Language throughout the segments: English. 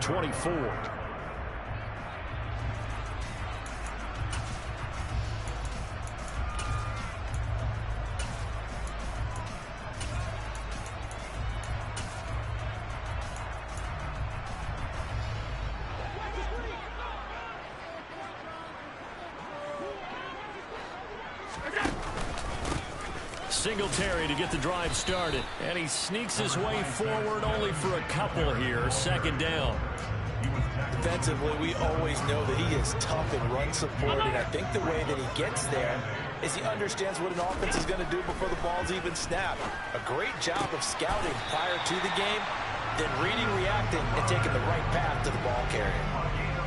24. Singletary to get the drive started. And he sneaks his way forward only for a couple here. Second down. Defensively, we always know that he is tough in run support, and I think the way that he gets there is he understands what an offense is going to do before the ball's even snapped. A great job of scouting prior to the game, then reading, reacting, and taking the right path to the ball carrier.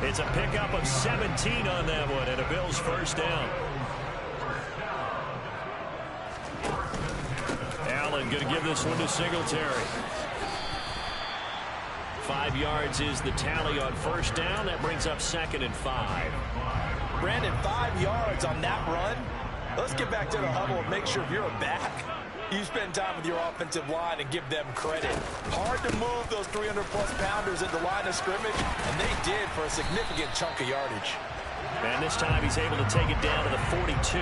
It's a pickup of 17 on that one, and a Bills first down. Allen going to give this one to Singletary. 5 yards is the tally on first down. That brings up 2nd and 5. Brandon, 5 yards on that run. Let's get back to the huddle and make sure if you're a back, you spend time with your offensive line and give them credit. Hard to move those 300-plus pounders at the line of scrimmage, and they did for a significant chunk of yardage. And this time he's able to take it down to the 42.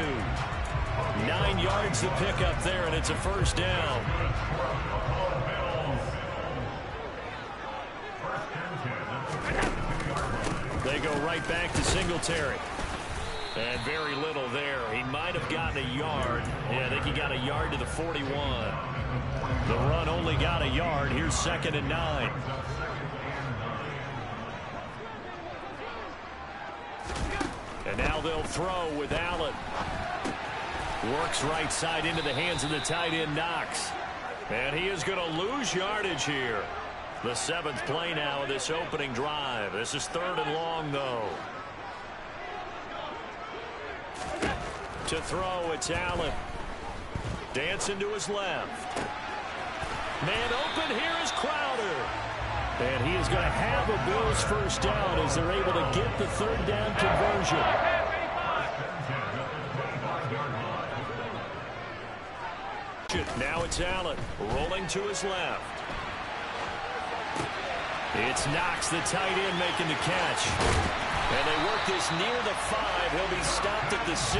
9 yards to pick up there, and it's a first down. They go right back to Singletary. And very little there. He might have gotten a yard. Yeah, I think he got a yard to the 41. The run only got a yard. Here's 2nd and 9. And now they'll throw with Allen. Works right side into the hands of the tight end, Knox. And he is going to lose yardage here. The 7th play now of this opening drive. This is 3rd and long, though. To throw, it's Allen. Dancing to his left. Man open, here is Crowder. And he is going to have a Bills first down as they're able to get the 3rd down conversion. Now it's Allen rolling to his left. It's Knox, the tight end, making the catch. And they work this near the 5. He'll be stopped at the 6.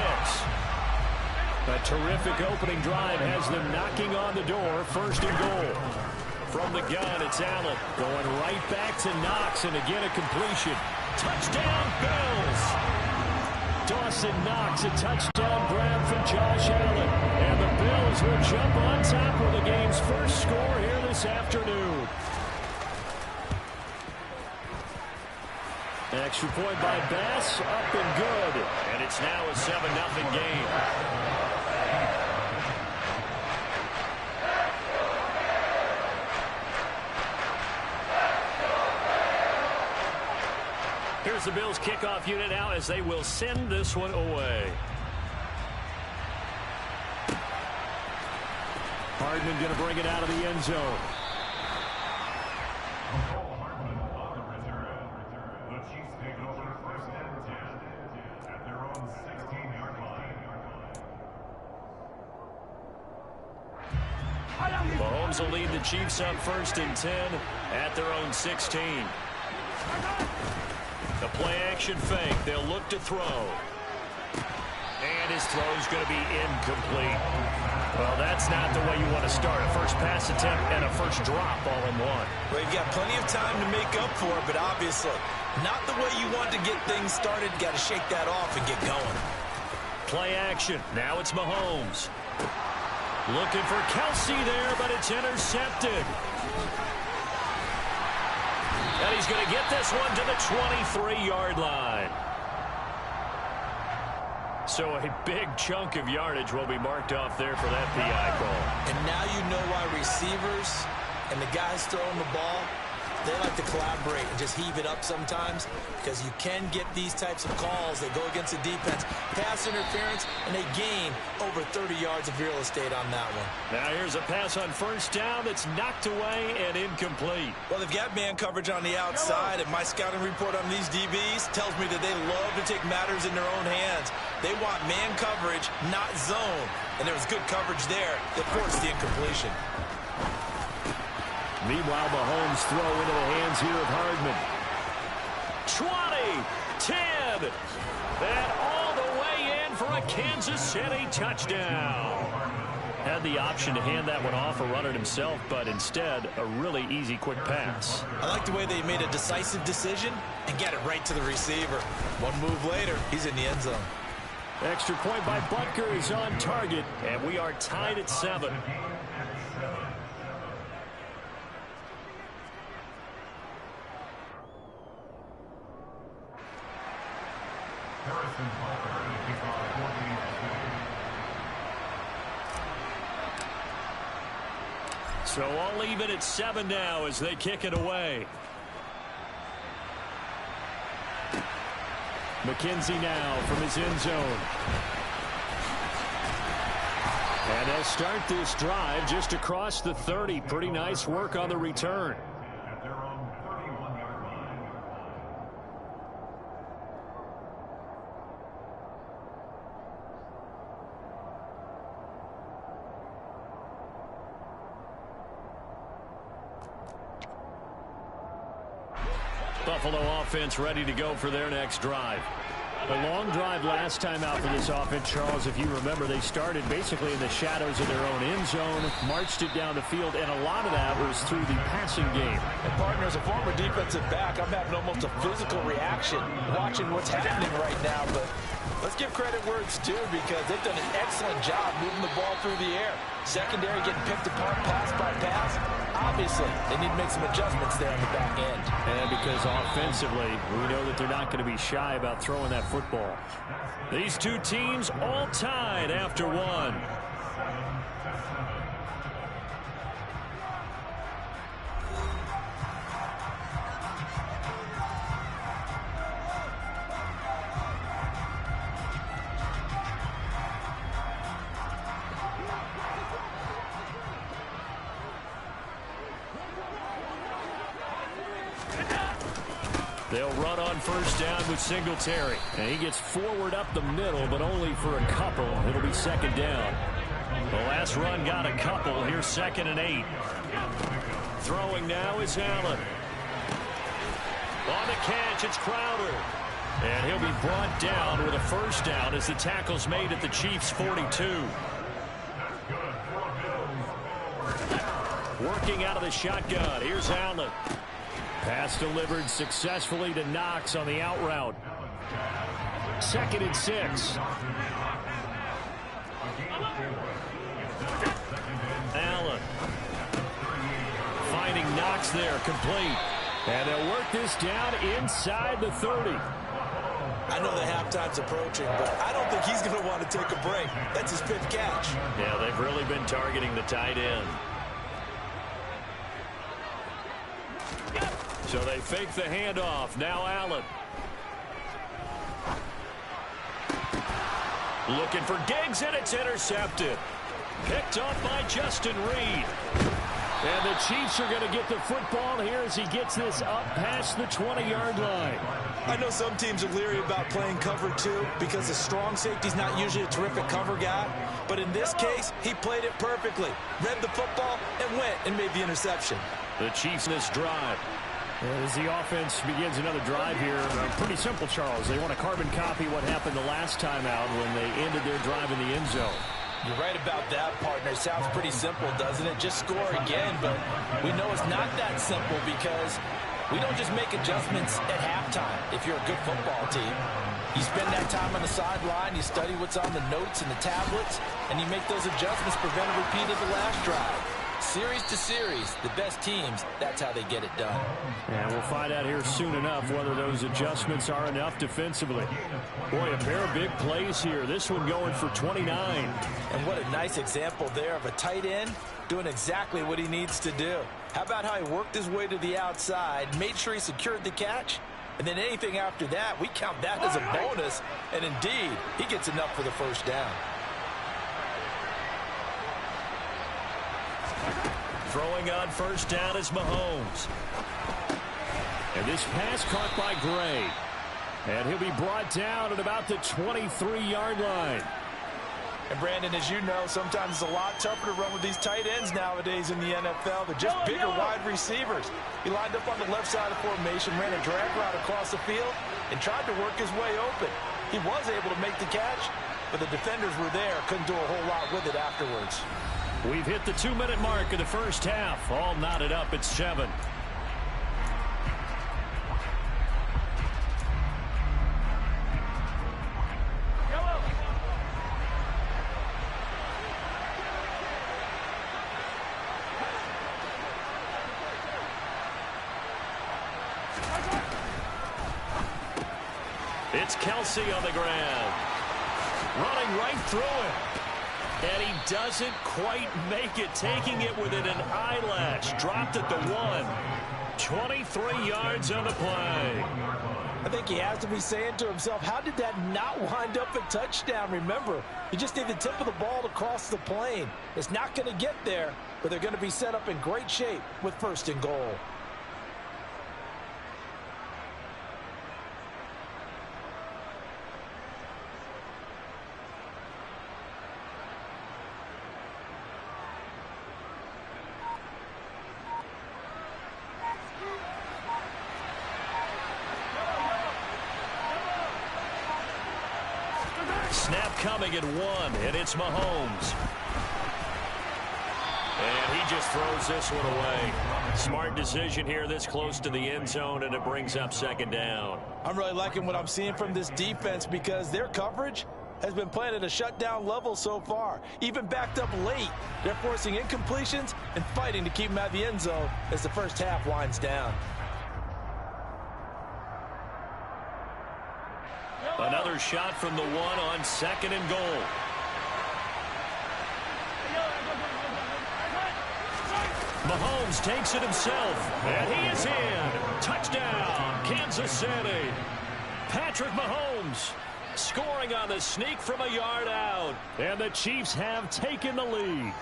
A terrific opening drive has them knocking on the door. 1st and goal. From the gun, it's Allen going right back to Knox, and again a completion. Touchdown, Bills! Dawson Knox, a touchdown grab for Josh Allen. And the Bills will jump on top of the game's first score here this afternoon. Extra point by Bass, up and good. And it's now a 7-0 game. Here's the Bills kickoff unit now as they will send this one away. Hardman going to bring it out of the end zone. Mahomes will lead the Chiefs up 1st and 10 at their own 16. The play-action fake. They'll look to throw. And his throw is going to be incomplete. Well, that's not the way you want to start. A first pass attempt and a first drop all in one. Well, you've got plenty of time to make up for it, but obviously not the way you want to get things started. You got to shake that off and get going. Play action. Now it's Mahomes. Looking for Kelsey there, but it's intercepted. And he's going to get this one to the 23-yard line. So a big chunk of yardage will be marked off there for that PI call. And now you know why receivers and the guys throwing the ball, they like to collaborate and just heave it up sometimes, because you can get these types of calls that go against the defense. Pass interference, and they gain over 30 yards of real estate on that one. Now here's a pass on first down that's knocked away and incomplete. Well, they've got man coverage on the outside, and my scouting report on these DBs tells me that they love to take matters in their own hands. They want man coverage, not zone. And there was good coverage there that forced the incompletion. Meanwhile, Mahomes throw into the hands here of Hardman. 20, 10, and all the way in for a Kansas City touchdown. Had the option to hand that one off or run it himself, but instead, a really easy, quick pass. I like the way they made a decisive decision and get it right to the receiver. One move later, he's in the end zone. Extra point by Butker is on target, and we are tied at 7. So I'll leave it at 7 now as they kick it away. McKenzie now from his end zone. And they'll start this drive just across the 30. Pretty nice work on the return. Buffalo offense ready to go for their next drive. A long drive last time out for this offense, Charles. If you remember, they started basically in the shadows of their own end zone, marched it down the field, and a lot of that was through the passing game. And partner, as a former defensive back, I'm having almost a physical reaction watching what's happening right now. But let's give credit where it's due, because they've done an excellent job moving the ball through the air. Secondary getting picked apart pass by pass. Obviously, they need to make some adjustments there on the back end. And because offensively, we know that they're not going to be shy about throwing that football. These two teams all tied after 1. They'll run on first down with Singletary. And he gets forward up the middle, but only for a couple. It'll be second down. The last run got a couple. Here's 2nd and 8. Throwing now is Allen. On the catch, it's Crowder. And he'll be brought down with a first down as the tackle's made at the Chiefs' 42. Working out of the shotgun. Here's Allen. Pass delivered successfully to Knox on the out route. 2nd and 6. Allen. Finding Knox there, complete. And they'll work this down inside the 30. I know the halftime's approaching, but I don't think he's going to want to take a break. That's his 5th catch. Yeah, they've really been targeting the tight end. So they fake the handoff. Now Allen. Looking for Diggs, and it's intercepted. Picked off by Justin Reed. And the Chiefs are going to get the football here as he gets this up past the 20-yard line. I know some teams are leery about playing cover 2 because the strong safety's not usually a terrific cover guy. But in this case, he played it perfectly. Read the football and went and made the interception. The Chiefs in this drive. As the offense begins another drive here, pretty simple, Charles. They want to carbon copy what happened the last time out when they ended their drive in the end zone. You're right about that, partner. Sounds pretty simple, doesn't it? Just score again, but we know it's not that simple because we don't just make adjustments at halftime if you're a good football team. You spend that time on the sideline, you study what's on the notes and the tablets, and you make those adjustments, prevent a repeat of the last drive. Series to series, the best teams, that's how they get it done. And we'll find out here soon enough whether those adjustments are enough defensively. Boy, a pair of big plays here. This one going for 29. And what a nice example there of a tight end doing exactly what he needs to do. How about how he worked his way to the outside, made sure he secured the catch, and then anything after that, we count that as a bonus. And indeed, he gets enough for the first down. Throwing on first down is Mahomes. And this pass caught by Gray. And he'll be brought down at about the 23-yard line. And Brandon, as you know, sometimes it's a lot tougher to run with these tight ends nowadays in the NFL. They're just bigger wide receivers. He lined up on the left side of the formation, ran a drag route across the field, and tried to work his way open. He was able to make the catch, but the defenders were there, couldn't do a whole lot with it afterwards. We've hit the 2-minute mark of the first half. All knotted up at 7. It's Kelsey on the ground. Running right through it. And he doesn't quite make it, taking it within an eyelash. Dropped at the 1. 23 yards on the play. I think he has to be saying to himself, how did that not wind up a touchdown? Remember, you just need the tip of the ball to cross the plane. It's not going to get there, but they're going to be set up in great shape with 1st and goal. Snap coming at 1, and it's Mahomes. And he just throws this one away. Smart decision here this close to the end zone, and it brings up 2nd down. I'm really liking what I'm seeing from this defense because their coverage has been playing at a shutdown level so far. Even backed up late, they're forcing incompletions and fighting to keep them out of the end zone as the first half winds down. Another shot from the 1 on 2nd and goal. Mahomes takes it himself, and he is in. Touchdown, Kansas City. Patrick Mahomes scoring on the sneak from a yard out. And the Chiefs have taken the lead.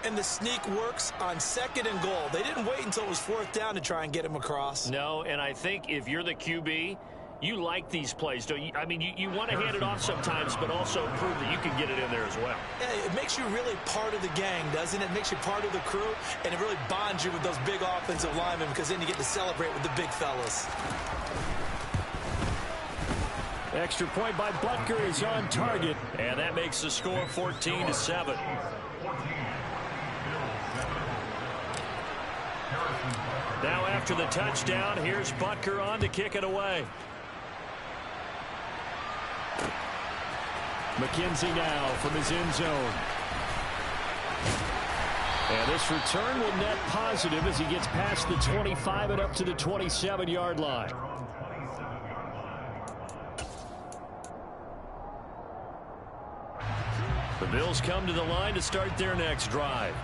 And the sneak works on 2nd and goal. They didn't wait until it was 4th down to try and get him across. No, and I think if you're the QB, you like these plays, don't you? I mean, you want to hand it off sometimes, but also prove that you can get it in there as well. Yeah, it makes you really part of the gang, doesn't it? It makes you part of the crew, and it really bonds you with those big offensive linemen because then you get to celebrate with the big fellas. Extra point by Butker is on target, and that makes the score 14-7. Now after the touchdown, here's Butker on to kick it away. McKenzie now from his end zone. And this return will net positive as he gets past the 25 and up to the 27-yard line. The Bills come to the line to start their next drive.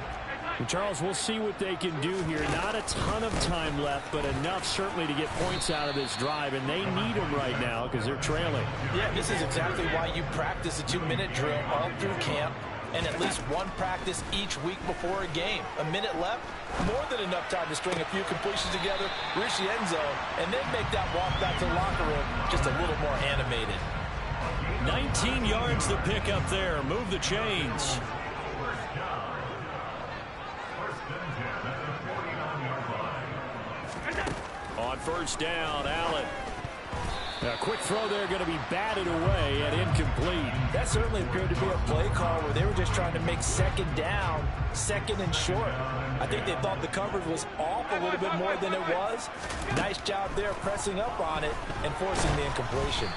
And Charles, we'll see what they can do here. Not a ton of time left, but enough certainly to get points out of this drive, and they need them right now because they're trailing. Yeah, this is exactly why you practice a 2-minute drill all through camp and at least one practice each week before a game. A minute left, more than enough time to string a few completions together, reach the end zone, and then make that walk back to the locker room just a little more animated. 19 yards to pick up there. Move the chains. On 1st down, Allen. A quick throw there going to be batted away and incomplete. That certainly appeared to be a play call where they were just trying to make 2nd down, 2nd and short. I think they thought the coverage was off a little bit more than it was. Nice job there pressing up on it and forcing the incompletion.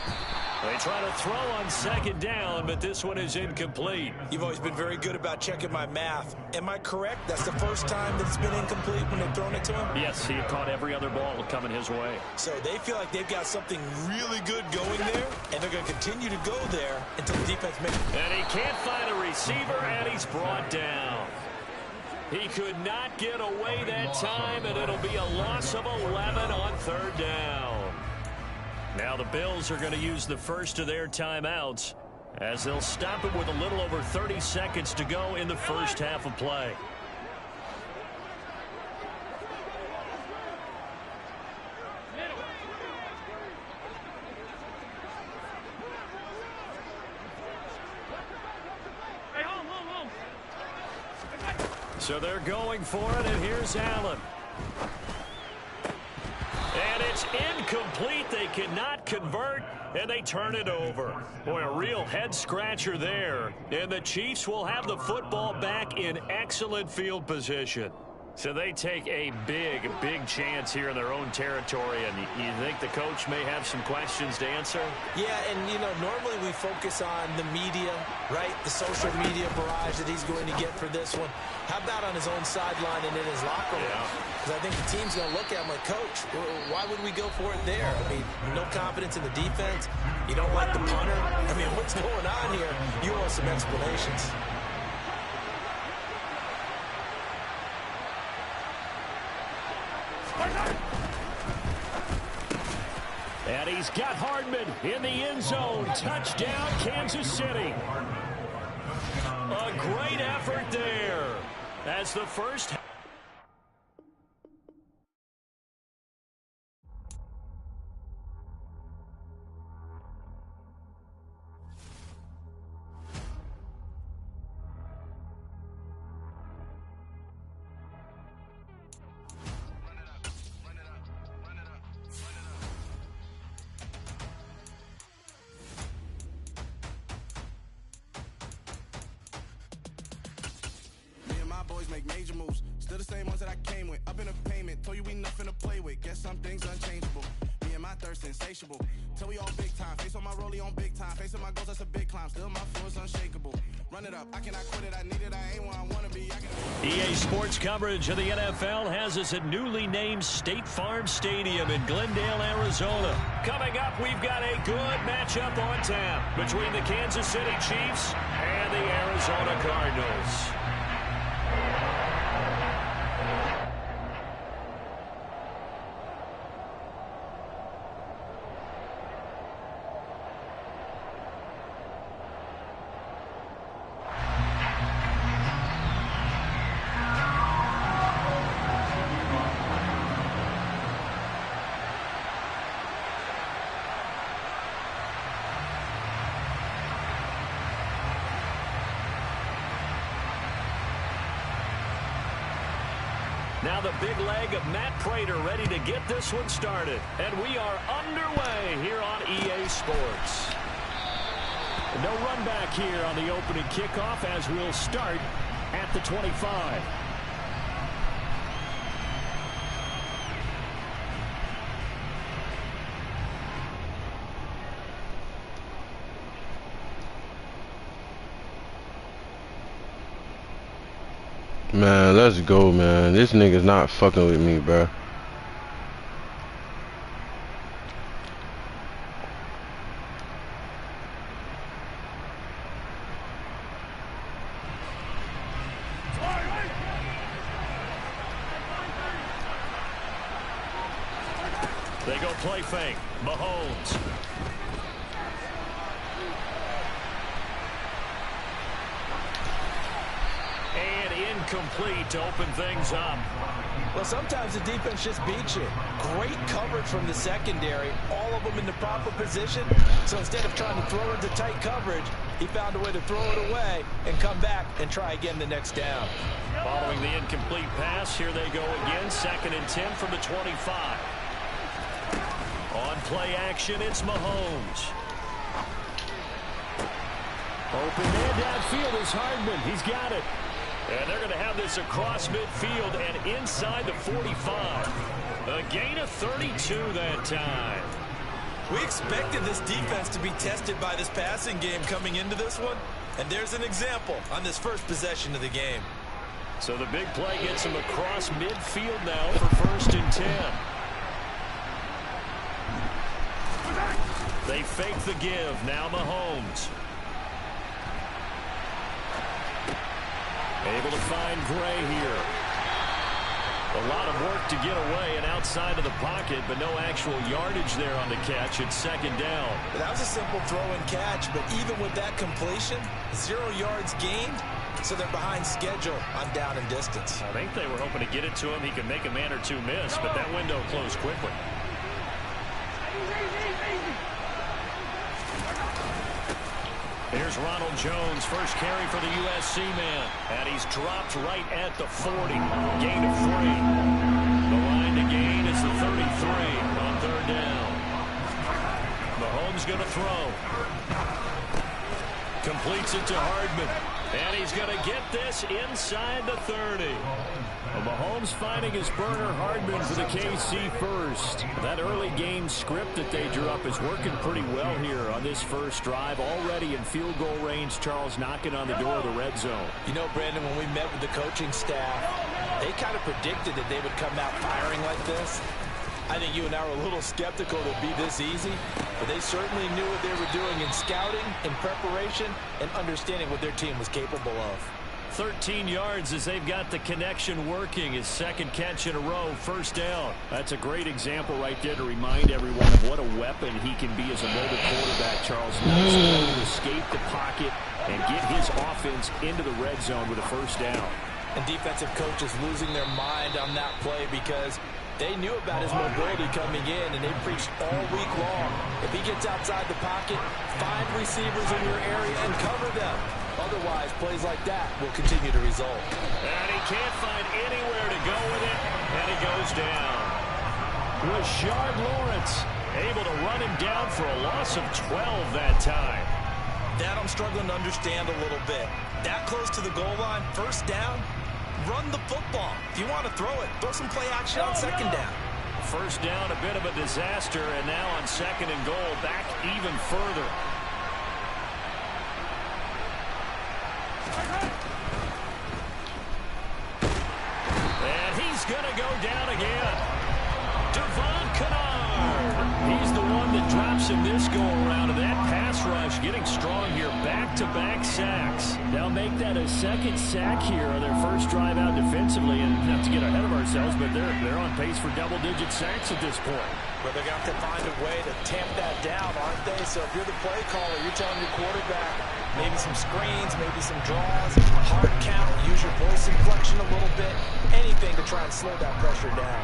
They try to throw on 2nd down, but this one is incomplete. You've always been very good about checking my math. Am I correct? That's the first time that it's been incomplete when they've thrown it to him? Yes, he had caught every other ball coming his way. So they feel like they've got something really good going there, and they're going to continue to go there until the defense makes it. And he can't find a receiver, and he's brought down. He could not get away that time, and it'll be a loss of 11 on 3rd down. Now the Bills are going to use the first of their timeouts as they'll stop it with a little over 30 seconds to go in the first half of play. So they're going for it, and here's Allen. And it's incomplete. They cannot convert, and they turn it over. Boy, a real head-scratcher there. And the Chiefs will have the football back in excellent field position. So they take a big, big chance here in their own territory, and you think the coach may have some questions to answer? Yeah, and, normally we focus on the media, right? The social media barrage that he's going to get for this one. How about on his own sideline and in his locker room? Because I think the team's going to look at him like, Coach, why would we go for it there? I mean, no confidence in the defense. You don't like the punter. I mean, what's going on here? You owe some explanations. And he's got Hardman in the end zone. Touchdown, Kansas City. A great effort there. That's the first. Make major moves, still the same ones that I came with. Up in a payment, told you we nothing to play with. Guess some things unchangeable. Me and my thirst insatiable. Till we all big time. Face on my rollie on big time. Facing my goals, that's a big climb. Still my flow is unshakable. Run it up, I cannot quit it. I need it, I ain't where I wanna be. EA Sports coverage of the NFL has us at newly named State Farm Stadium in Glendale, Arizona. Coming up, we've got a good matchup on tap between the Kansas City Chiefs and the Arizona Cardinals. Now the big leg of Matt Prater ready to get this one started. And we are underway here on EA Sports. No run back here on the opening kickoff as we'll start at the 25. Man, let's go, man. This nigga's not fucking with me, bro. They go play fake. Mahomes. And incomplete to open things up. Well, sometimes the defense just beats you. Great coverage from the secondary, all of them in the proper position. So instead of trying to throw into tight coverage, he found a way to throw it away and come back and try again the next down. Following the incomplete pass, here they go again. 2nd and 10 from the 25. On play action, it's Mahomes. Open man downfield is Hardman. He's got it. And they're going to have this across midfield and inside the 45. A gain of 32 that time. We expected this defense to be tested by this passing game coming into this one. And there's an example on this first possession of the game. So the big play gets him across midfield now for 1st and 10. They fake the give. Now Mahomes. Able to find Gray here. A lot of work to get away and outside of the pocket, but no actual yardage there on the catch. It's 2nd down. That was a simple throw and catch, but even with that completion, 0 yards gained, so they're behind schedule on down and distance. I think they were hoping to get it to him. He could make a man or two miss, but that window closed quickly. Here's Here's Ronald Jones, first carry for the USC man. And he's dropped right at the 40. Gain of 3. The line to gain is the 33 on third down. Mahomes going to throw. Completes it to Hardman. And he's going to get this inside the 30. Well, Mahomes finding his burner. Hardman for the KC first. That early game script that they drew up is working pretty well here on this first drive. Already in field goal range, Charles knocking on the door of the red zone. You know, Brandon, when we met with the coaching staff, they kind of predicted that they would come out firing like this. I think you and I were a little skeptical that it'd be this easy, but they certainly knew what they were doing in scouting, in preparation, and understanding what their team was capable of. 13 yards as they've got the connection working. His second catch in a row, first down. That's a great example right there to remind everyone of what a weapon he can be as a mobile quarterback, Charles. Nice way to escape the pocket and get his offense into the red zone with a first down. And defensive coaches losing their mind on that play because they knew about his mobility coming in, and they preached all week long. If he gets outside the pocket, find receivers in your area and cover them. Otherwise, plays like that will continue to result. And he can't find anywhere to go with it, and he goes down. Rashard Lawrence able to run him down for a loss of 12 that time. That I'm struggling to understand a little bit. That close to the goal line, first down, run the football. If you want to throw it, throw some play action on second down. First down, a bit of a disaster, and now on second and goal, back even further. And he's going to go down again. Devon Kennard. He's the one that drops him this go-around, and that pass rush getting strong here. Back-to-back sacks. They'll make that a second sack here on their first drive out defensively, and not to get ahead of ourselves, but they're on pace for double-digit sacks at this point. But they're going to have to find a way to tamp that down, aren't they? So if you're the play caller, you're telling your quarterback maybe some screens, maybe some draws, hard count, use your voice inflection a little bit, anything to try and slow that pressure down.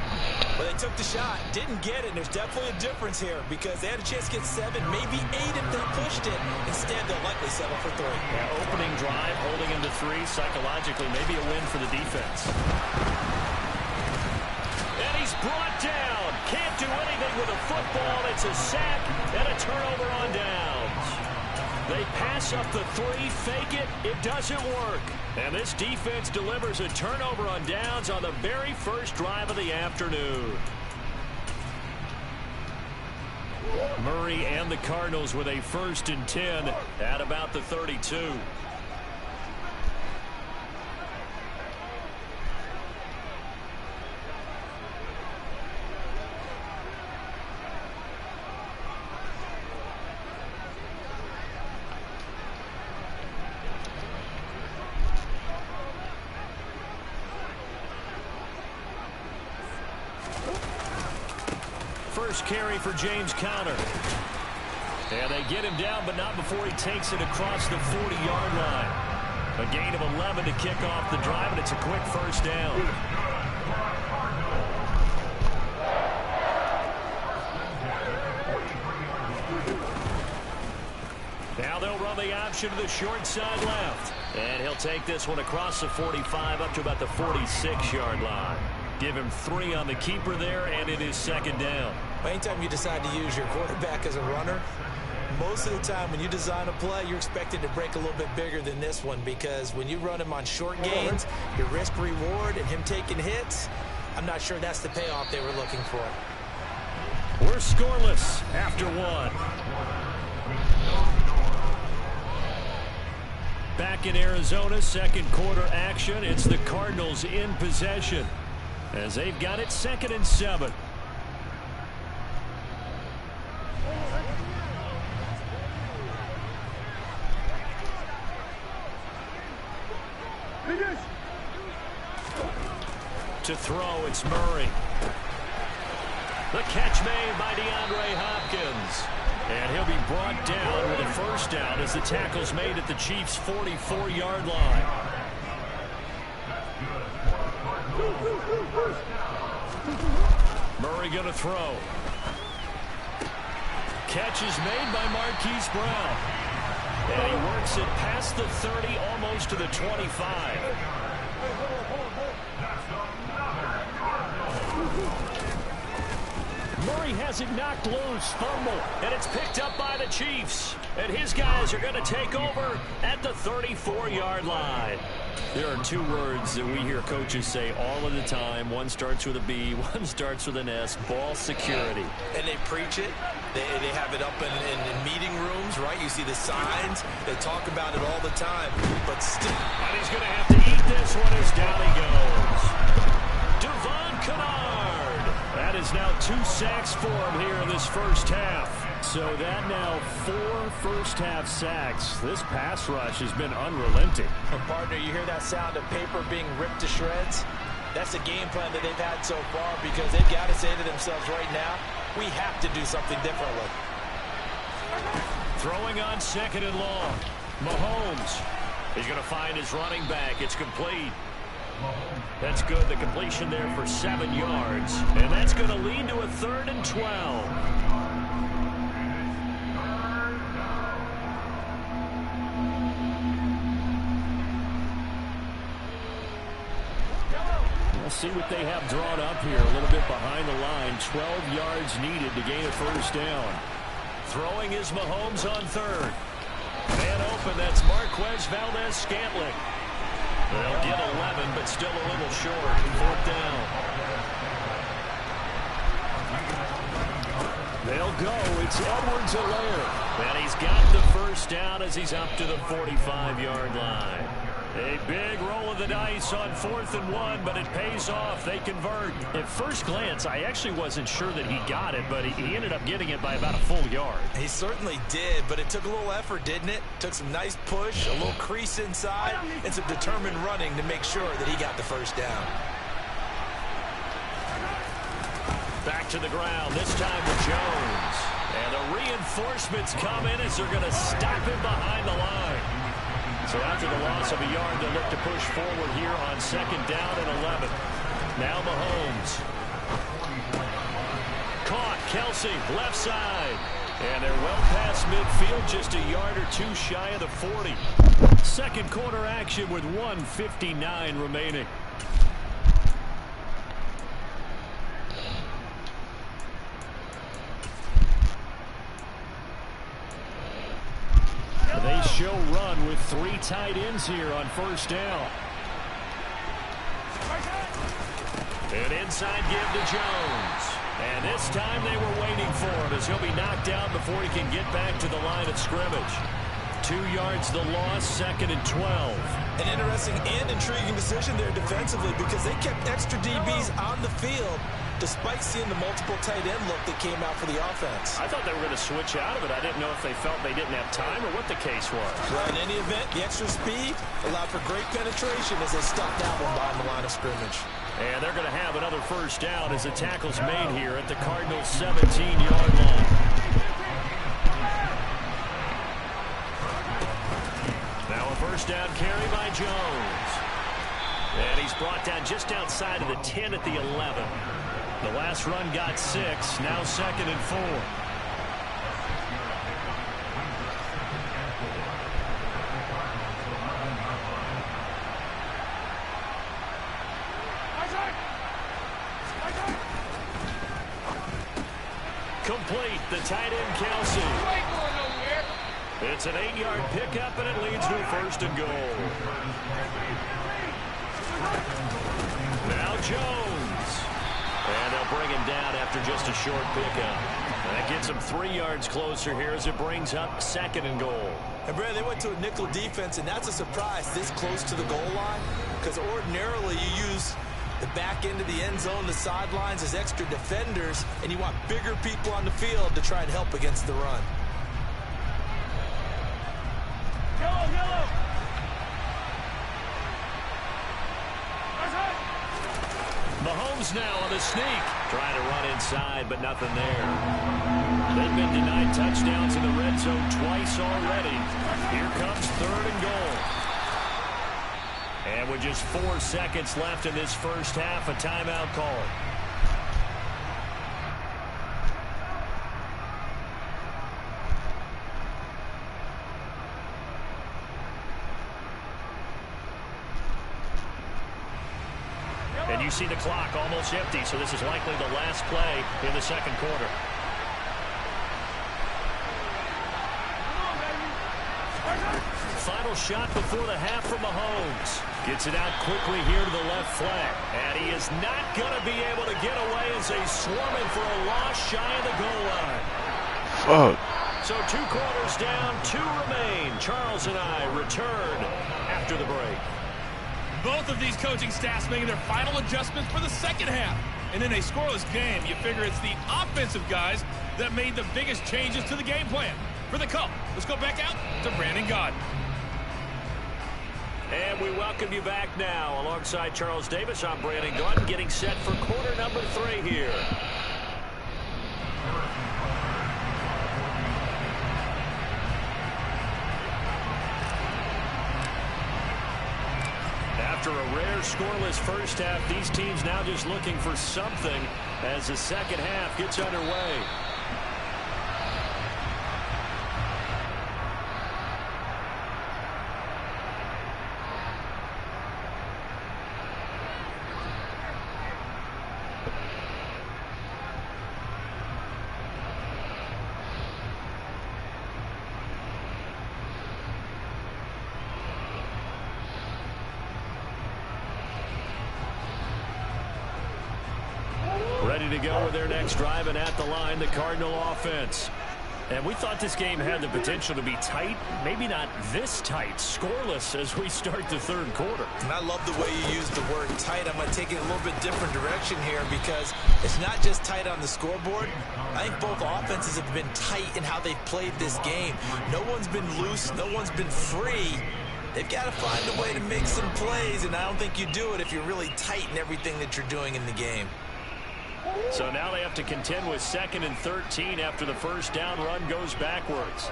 But they took the shot, didn't get it, and there's definitely a difference here because they had a chance to get 7, maybe 8 if they pushed it. Instead, they'll likely settle for 3. Yeah, opening drive, holding him to 3, psychologically, maybe a win for the defense. And he's brought down. Can't do anything with a football. It's a sack and a turnover on downs. They pass up the 3, fake it. It doesn't work. And this defense delivers a turnover on downs on the very first drive of the afternoon. Murray and the Cardinals with a 1st and 10 at about the 32. First carry for James Conner. And they get him down, but not before he takes it across the 40-yard line. A gain of 11 to kick off the drive, and it's a quick first down. Now they'll run the option to the short side left. And he'll take this one across the 45 up to about the 46-yard line. Give him 3 on the keeper there, and it is second down. Anytime you decide to use your quarterback as a runner, most of the time when you design a play, you're expected to break a little bit bigger than this one because when you run him on short gains, your risk-reward and him taking hits, I'm not sure that's the payoff they were looking for. We're scoreless after 1. Back in Arizona, second quarter action. It's the Cardinals in possession as they've got it 2nd and 7. To throw, it's Murray. The catch made by DeAndre Hopkins. And he'll be brought down with a first down as the tackle's made at the Chiefs' 44-yard line. Murray going to throw. Catch is made by Marquise Brown. And he works it past the 30, almost to the 25. Murray has it knocked loose, fumble, and it's picked up by the Chiefs. And his guys are going to take over at the 34-yard line. There are two words that we hear coaches say all of the time. One starts with a B, one starts with an S, ball security. And they preach it. They have it up in meeting rooms, right? You see the signs. They talk about it all the time. But still. And he's going to have to eat this one as down he goes. Devon Kennard. That is now 2 sacks for him here in this first half. So that now 4 first-half sacks. This pass rush has been unrelenting. And partner, you hear that sound of paper being ripped to shreds? That's the game plan that they've had so far because they've got to say to themselves right now, we have to do something differently. Throwing on 2nd and long. Mahomes. He's going to find his running back. It's complete. That's good. The completion there for 7 yards. And that's going to lead to a 3rd and 12. See what they have drawn up here. A little bit behind the line. 12 yards needed to gain a first down. Throwing is Mahomes on 3rd. Man open. That's Marquez Valdez-Scantling. They'll get 11, but still a little short. 4th down. They'll go. It's Edwards-Helaire. And he's got the first down as he's up to the 45-yard line. A big roll of the dice on 4th and 1, but it pays off. They convert. At first glance, I actually wasn't sure that he got it, but he ended up getting it by about a full yard. He certainly did, but it took a little effort, didn't it? Took some nice push, a little crease inside, and some determined running to make sure that he got the first down. Back to the ground, this time with Jones. And the reinforcements come in as they're going to stop him behind the line. So after the loss of a yard, they'll look to push forward here on 2nd down and 11. Now Mahomes. Caught. Kelsey, left side. And they're well past midfield, just a yard or two shy of the 40. Second quarter action with 1:59 remaining. They show run with 3 tight ends here on first down. An inside give to Jones. And this time they were waiting for him as he'll be knocked out before he can get back to the line of scrimmage. 2 yards the loss, 2nd and 12. An interesting and intriguing decision there defensively because they kept extra DBs on the field despite seeing the multiple tight end look that came out for the offense. I thought they were going to switch out of it. I didn't know if they felt they didn't have time or what the case was. Well, in any event, the extra speed allowed for great penetration as they stopped that one behind the line of scrimmage. And they're going to have another first down as the tackle's made here at the Cardinals' 17-yard line. Now a first down carry by Jones. And he's brought down just outside of the 10 at the 11. The last run got 6, now 2nd and 4. Complete, the tight end Kelsey. It's an 8-yard pickup, and it leads to a 1st and goal. Now Jones. And they'll bring him down after just a short pickup. And that gets him 3 yards closer here as it brings up 2nd and goal. And Brad, they went to a nickel defense, and that's a surprise this close to the goal line because ordinarily you use the back end of the end zone, the sidelines as extra defenders, and you want bigger people on the field to try and help against the run. Mahomes now on the sneak. Trying to run inside, but nothing there. They've been denied touchdowns in the red zone twice already. Here comes 3rd and goal. And with just 4 seconds left in this first half, a timeout call. And you see the clock almost empty, so this is likely the last play in the second quarter. Final shot before the half from Mahomes. Gets it out quickly here to the left flank. And he is not going to be able to get away as they swarm him for a loss shy of the goal line. Fuck. So 2 quarters down, 2 remain. Charles and I return after the break. Both of these coaching staffs making their final adjustments for the second half. And in a scoreless game, you figure it's the offensive guys that made the biggest changes to the game plan. For the call, let's go back out to Brandon Gaudin. And we welcome you back now. Alongside Charles Davis, I'm Brandon Gaudin, getting set for quarter number 3 here. After a rare scoreless first half, these teams now just looking for something as the second half gets underway. Ready to go with their next drive, and at the line, the Cardinal offense. And we thought this game had the potential to be tight, maybe not this tight, scoreless as we start the third quarter. And I love the way you use the word tight. I'm going to take it a little bit different direction here because it's not just tight on the scoreboard. I think both offenses have been tight in how they've played this game. No one's been loose. No one's been free. They've got to find a way to make some plays, and I don't think you do it if you're really tight in everything that you're doing in the game. So now they have to contend with 2nd and 13 after the first down run goes backwards.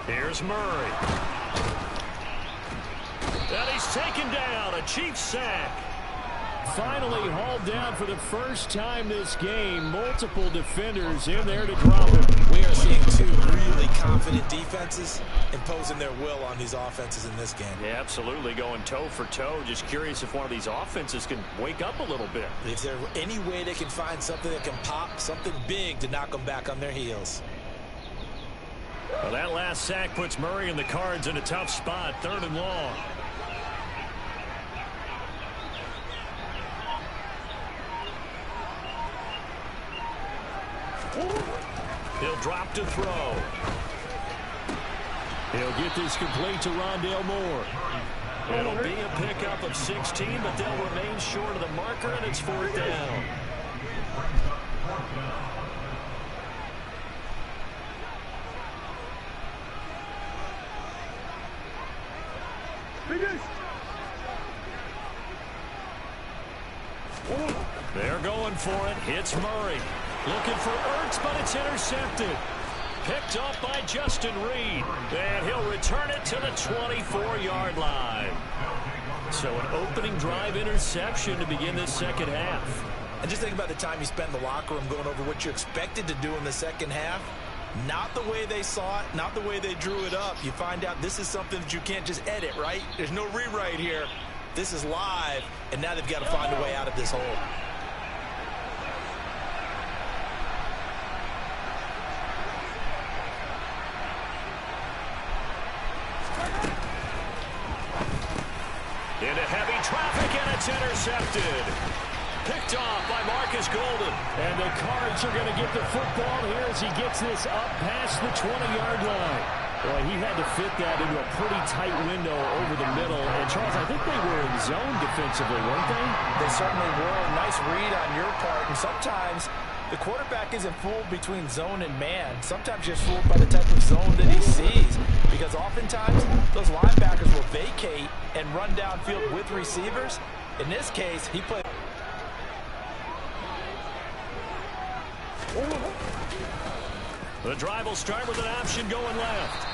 Here's Murray. And he's taken down, a Chiefs sack. Finally hauled down for the first time this game. Multiple defenders in there to drop him. We are seeing 2 really confident defenses imposing their will on these offenses in this game. Yeah, absolutely, going toe for toe. Just curious if one of these offenses can wake up a little bit. Is there any way they can find something that can pop, something big to knock them back on their heels? Well, that last sack puts Murray and the Cards in a tough spot, 3rd and long. He'll drop to throw. He'll get this complete to Rondale Moore. It'll be a pickup of 16, but they'll remain short of the marker, and it's 4th down. They're going for it. Hits Murray. Looking for Ertz, but it's intercepted. Picked off by Justin Reed. And he'll return it to the 24-yard line. So an opening drive interception to begin this second half. And just think about the time you spend in the locker room going over what you expected to do in the second half. Not the way they saw it, not the way they drew it up. You find out this is something that you can't just edit, right? There's no rewrite here. This is live, and now they've got to find a way out of this hole. Into heavy traffic, and it's intercepted. Picked off by Marcus Golden. And the Cards are going to get the football here as he gets this up past the 20-yard line. Boy, he had to fit that into a pretty tight window over the middle. And, Charles, I think they were in zone defensively, weren't they? They certainly were. Nice read on your part. And sometimes the quarterback isn't fooled between zone and man. Sometimes you're fooled by the type of zone that he sees. Because oftentimes, those linebackers will vacate and run downfield with receivers. In this case, he played. The drive will start with an option going left.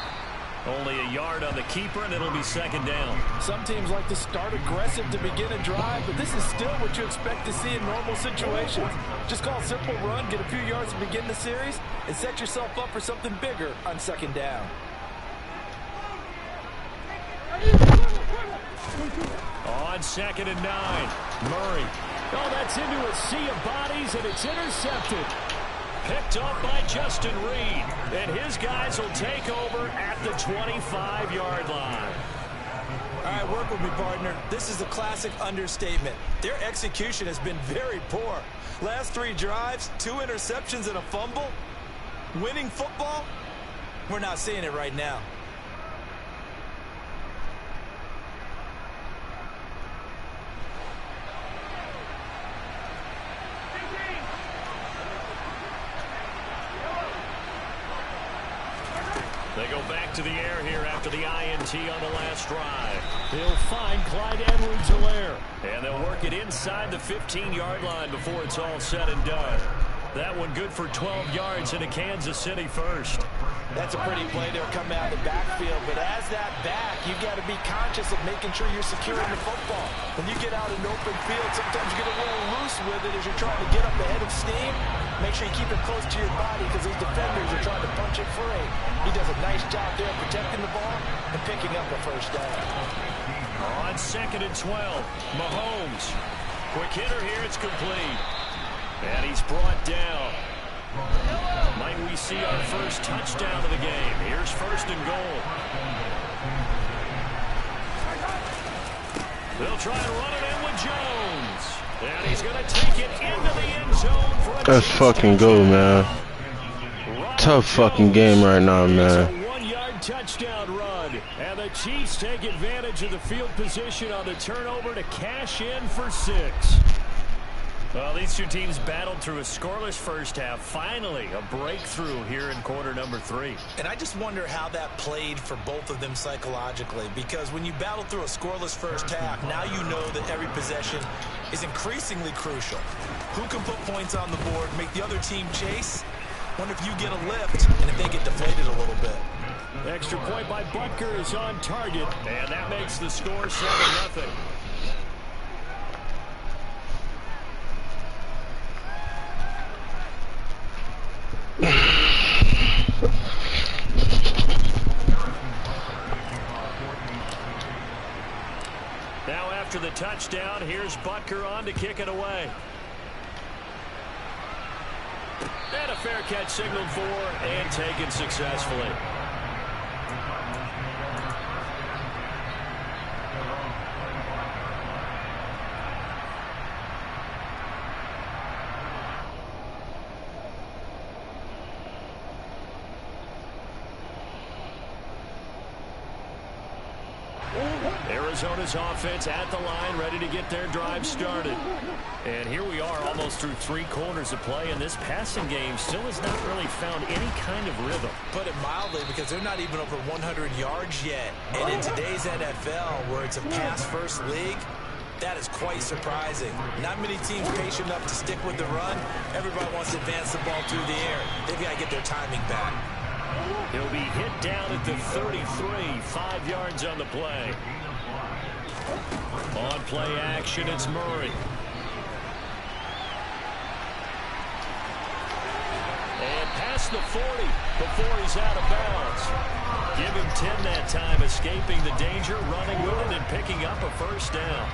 Only a yard on the keeper, and it'll be second down. Some teams like to start aggressive to begin a drive, but this is still what you expect to see in normal situations. Just call a simple run, get a few yards to begin the series, and set yourself up for something bigger on second down. On 2nd and 9, Murray. Oh, that's into a sea of bodies, and it's intercepted. Picked up by Justin Reed, and his guys will take over at the 25-yard line. All right, work with me, partner. This is a classic understatement. Their execution has been very poor. Last 3 drives, 2 interceptions and a fumble. Winning football? We're not seeing it right now. They go back to the air here after the INT on the last drive. They'll find Clyde Edwards-Helaire. And they'll work it inside the 15-yard line before it's all said and done. That one good for 12 yards into Kansas City first. That's a pretty play. They'll come out of the backfield. But as that back, you've got to be conscious of making sure you're securing the football. When you get out in open field, sometimes you get a little loose with it as you're trying to get up ahead of steam. Make sure you keep it close to your body because those defenders are trying to punch it free. He does a nice job there protecting the ball and picking up a first down. On 2nd and 12, Mahomes. Quick hitter here, it's complete. And he's brought down. Might we see our first touchdown of the game? Here's 1st and goal. They'll try to run it in with Jones. And he's going to take it into the end zone for a Let's fucking go, man. Tough fucking game right now, man. It's a 1-yard touchdown run. And the Chiefs take advantage of the field position on the turnover to cash in for 6. Well, these two teams battled through a scoreless first half. Finally, a breakthrough here in quarter number 3. And I just wonder how that played for both of them psychologically. Because when you battle through a scoreless first half, now you know that every possession is increasingly crucial. Who can put points on the board, make the other team chase? Wonder if you get a lift and if they get deflated a little bit. Extra point by Butker is on target. And that makes the score 7-0. Now after the touchdown, here's Butker on to kick it away. And a fair catch signaled for and taken successfully. Arizona's offense at the line, ready to get their drive started. And here we are almost through 3 quarters of play, and this passing game still has not really found any kind of rhythm. Put it mildly, because they're not even over 100 yards yet. And in today's NFL, where it's a pass-first league, that is quite surprising. Not many teams patient enough to stick with the run. Everybody wants to advance the ball through the air. They've got to get their timing back. He'll be hit down at the 33, 5 yards on the play. On play action, it's Murray. And past the 40 before he's out of bounds. Give him 10 that time, escaping the danger, running with it, and picking up a first down.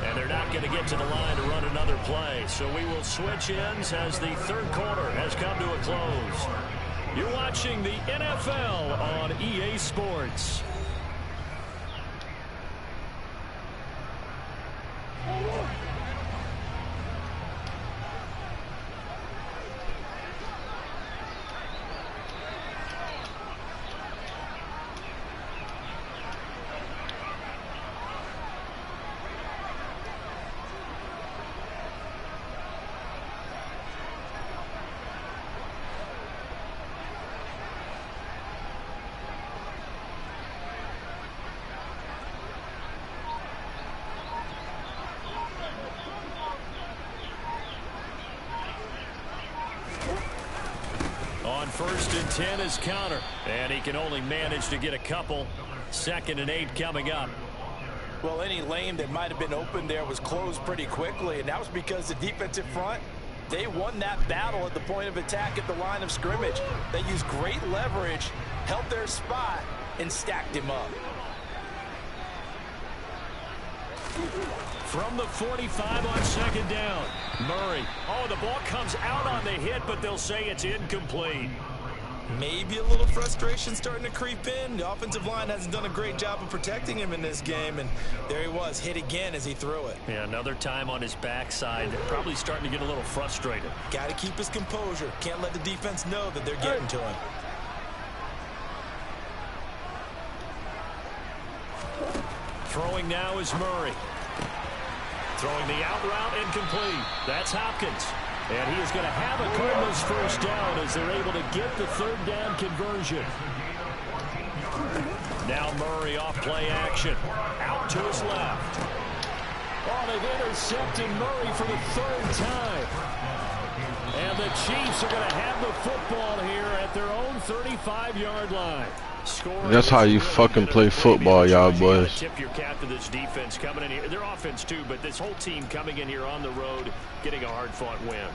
And they're not going to get to the line to run another play. So we will switch ends as the third quarter has come to a close. You're watching the NFL on EA Sports. On 1st and 10 is counter. And he can only manage to get a couple. 2nd and 8 coming up. Well, any lane that might have been open there was closed pretty quickly, and that was because the defensive front, they won that battle at the point of attack at the line of scrimmage. They used great leverage, held their spot, and stacked him up. From the 45 on 2nd down. Murray. Oh, the ball comes out on the hit, but they'll say it's incomplete. Maybe a little frustration starting to creep in. The offensive line hasn't done a great job of protecting him in this game, and there he was, hit again as he threw it. Yeah, another time on his backside. Probably starting to get a little frustrated. Got to keep his composure. Can't let the defense know that they're getting to him. Throwing now is Murray. Throwing the out route incomplete. That's Hopkins. And he is going to have a Cardinals first down as they're able to get the 3rd down conversion. Now Murray off play action. Out to his left. Oh, they've intercepted Murray for the 3rd time. And the Chiefs are going to have the football here at their own 35-yard line. That's how you fucking play football, y'all boys. Tip your cap to this defense coming in here. Their offense too, but this whole team coming in here on the road, getting a hard-fought win.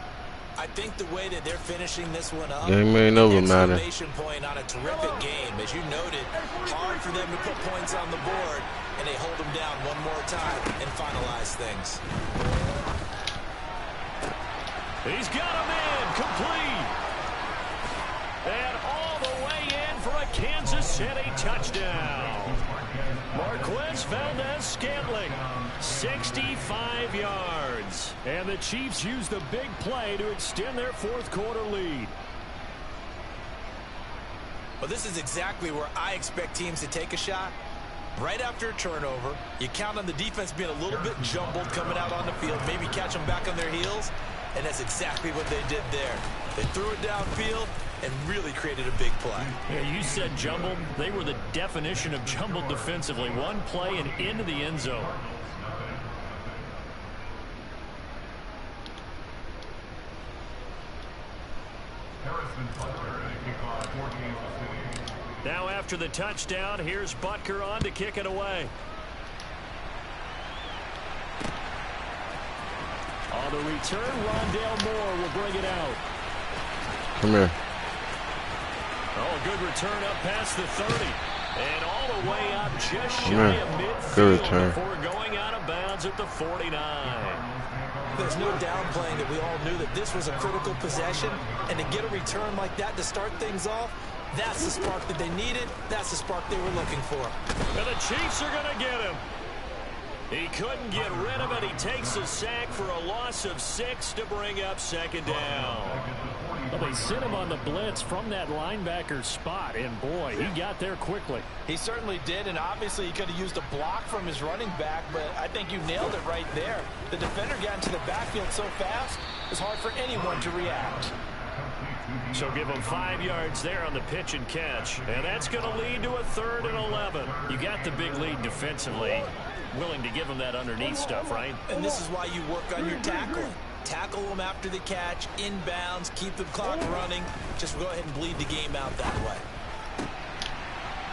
I think the way that they're finishing this one up, Game ain't over, Madden. Exclamation point on a terrific game. As you noted, hard for them to put points on the board, and they hold them down one more time and finalize things. He's got him in, complete. And all the way in for a Kansas City touchdown. Marquez Valdez-Scantling, 65 yards. And the Chiefs use the big play to extend their 4th quarter lead. Well, this is exactly where I expect teams to take a shot. Right after a turnover, you count on the defense being a little bit jumbled coming out on the field, maybe catch them back on their heels, and that's exactly what they did there. They threw it downfield and really created a big play. Yeah, you said jumbled. They were the definition of jumbled defensively. One play and into the end zone. Now after the touchdown, here's Butker on to kick it away. On the return, Rondale Moore will bring it out. Come here. Oh, good return up past the 30. And all the way up just shy of Good midfield return. before going out of bounds at the 49. There's no downplaying that we all knew that this was a critical possession, and to get a return like that to start things off, that's the spark that they needed. That's the spark they were looking for. And the Chiefs are going to get him. He couldn't get rid of it. He takes a sack for a loss of 6 to bring up 2nd down. Well, they sent him on the blitz from that linebacker spot, and boy, he got there quickly. He certainly did, and obviously he could have used a block from his running back, but I think you nailed it right there. The defender got into the backfield so fast, it's hard for anyone to react. So give him 5 yards there on the pitch and catch, and that's going to lead to a 3rd and 11. You got the big lead defensively. Willing to give him that underneath stuff, right? And this is why you work on your tackling. Tackle them after the catch, inbounds, keep the clock running. Just go ahead and bleed the game out that way.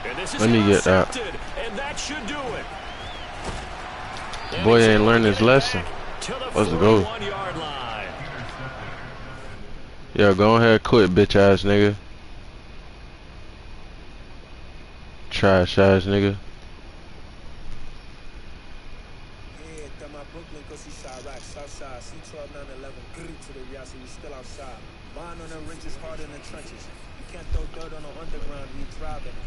And this is Let me get that. And that should do it. Boy ain't learned his lesson. What's the goal? Yard line. Yeah, go ahead, quit, bitch ass nigga. Trash ass nigga. Brooklyn, go see Chirac, Southside, C12, 911, gritty to the real, so we still outside. Mine on the ridges, hard in the trenches. You can't throw dirt on the underground, we driving.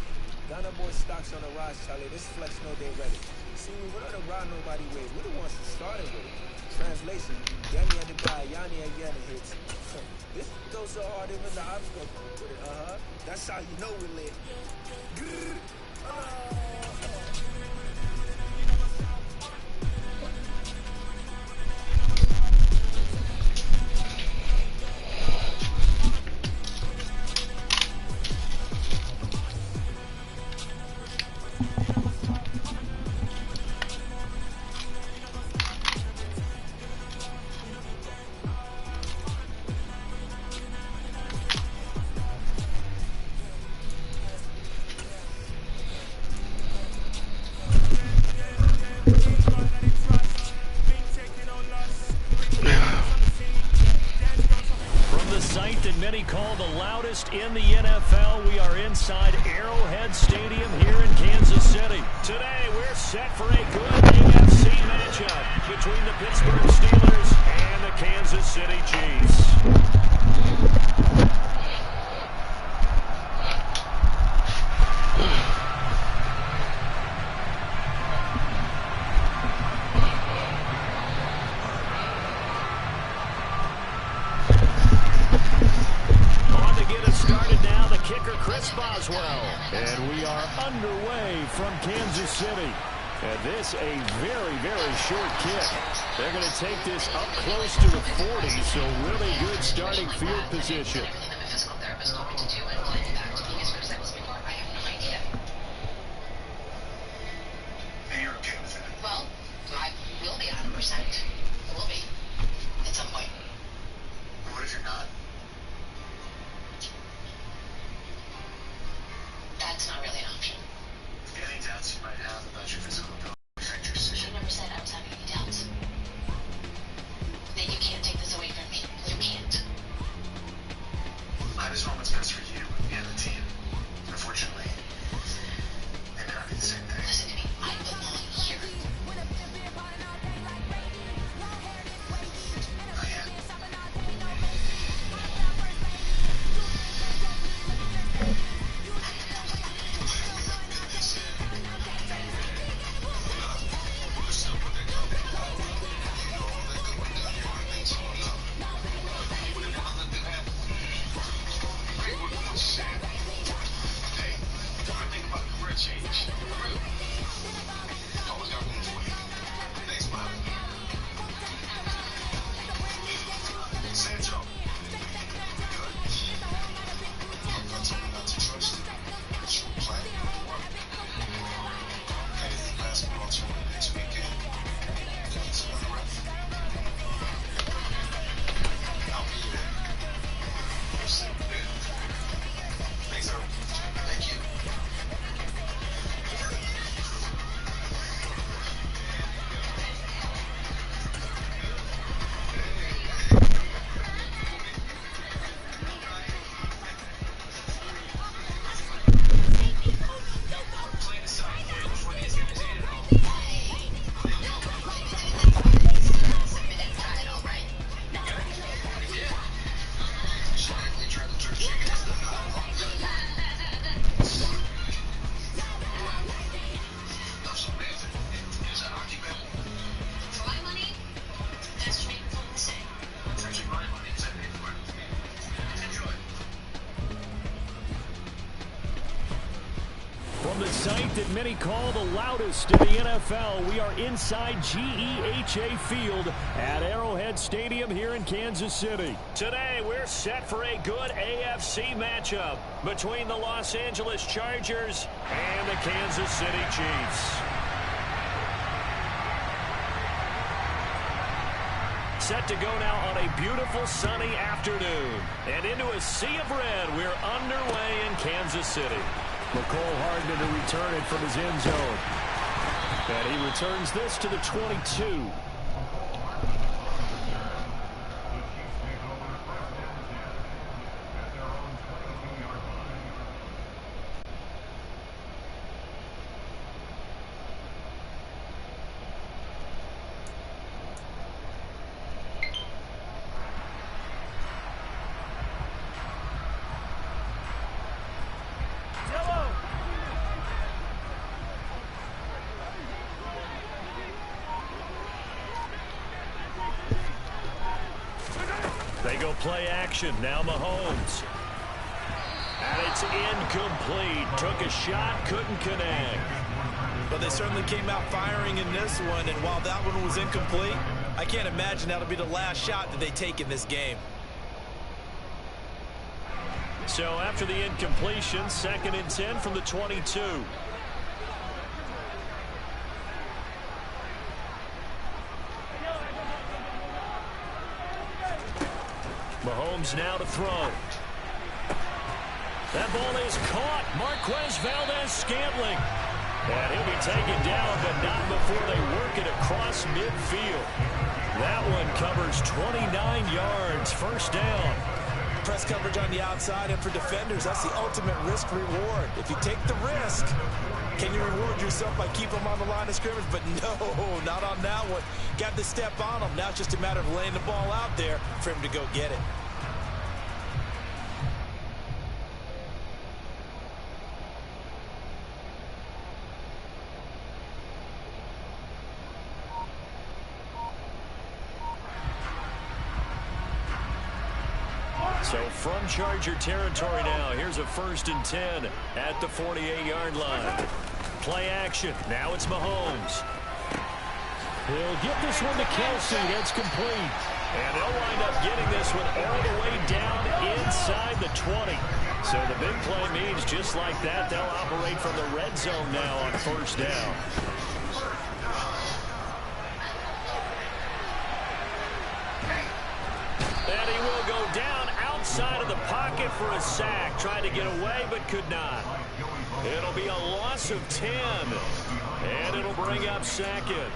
Ghana boy stocks on the rise, Charlie. This flex know they ready. See, we don't ride nobody with. We're the ones who started with it. Translation, Yanni had to buy, Yanni again hits. This goes so hard, even the ops go with it. That's how you know we lit. latest in the NFL. We are inside Arrowhead Stadium here in Kansas City. Today, we're set for a good AFC matchup between the Pittsburgh Steelers and the Kansas City Chiefs. And we are underway from Kansas City. And this a very, very short kick. They're going to take this up close to the 40, so really good starting field position. Well, I will be 100%. Will be. At some point. What if you're not? That's not really an option. Any doubts you might have about your physical ability affect your decision? I never said I was having any doubts. Then you can't take this away from me. You can't. I just want what's best for you and the team. Unfortunately, they may not be the same thing. Listen to me. I belong here. Not yet. The site that many call the loudest in the NFL. We are inside GEHA Field at Arrowhead Stadium here in Kansas City. Today, we're set for a good AFC matchup between the Los Angeles Chargers and the Kansas City Chiefs. Set to go now on a beautiful sunny afternoon. And into a sea of red, we're underway in Kansas City. McCole Hardman to return it from his end zone. And he returns this to the 22. They go play action. Now Mahomes. And it's incomplete. Took a shot, couldn't connect. But they certainly came out firing in this one, and while that one was incomplete, I can't imagine that'll be the last shot that they take in this game. So after the incompletion, 2nd and 10 from the 22. Mahomes now to throw. That ball is caught. Marquez Valdez-Scantling. And he'll be taken down, but not before they work it across midfield. That one covers 29 yards. First down. press coverage on the outside, and for defenders, that's the ultimate risk reward. If you take the risk, can you reward yourself by keeping them on the line of scrimmage? But no, not on that one. Got to step on them. Now it's just a matter of laying the ball out there for him to go get it. So from Charger territory now, here's a 1st and 10 at the 48-yard line. Play action. Now it's Mahomes. He'll get this one to Kelsey. That's complete. And they'll wind up getting this one all the way down inside the 20. So the big play means just like that, they'll operate from the red zone now on 1st down. And he will go down outside of the pocket for a sack. Tried to get away, but could not. It'll be a loss of 10. And it'll bring up Sackett.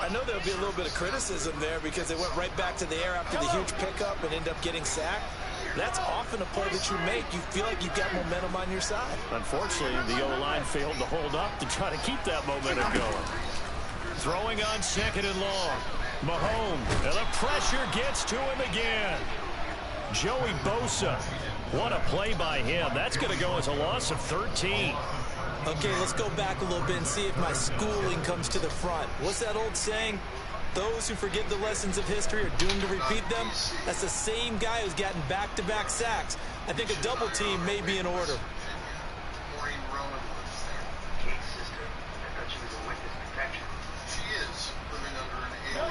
I know there'll be a little bit of criticism there because they went right back to the air after the huge pickup and end up getting sacked. That's often a play that you make. You feel like you've got momentum on your side. Unfortunately, the O-line failed to hold up to try to keep that momentum going. Throwing on 2nd and long. Mahomes, and the pressure gets to him again. Joey Bosa, what a play by him. That's going to go as a loss of 13. Okay, let's go back a little bit and see if my schooling comes to the front. What's that old saying? Those who forget the lessons of history are doomed to repeat them. That's the same guy who's gotten back-to-back sacks. I think a double team may be in order.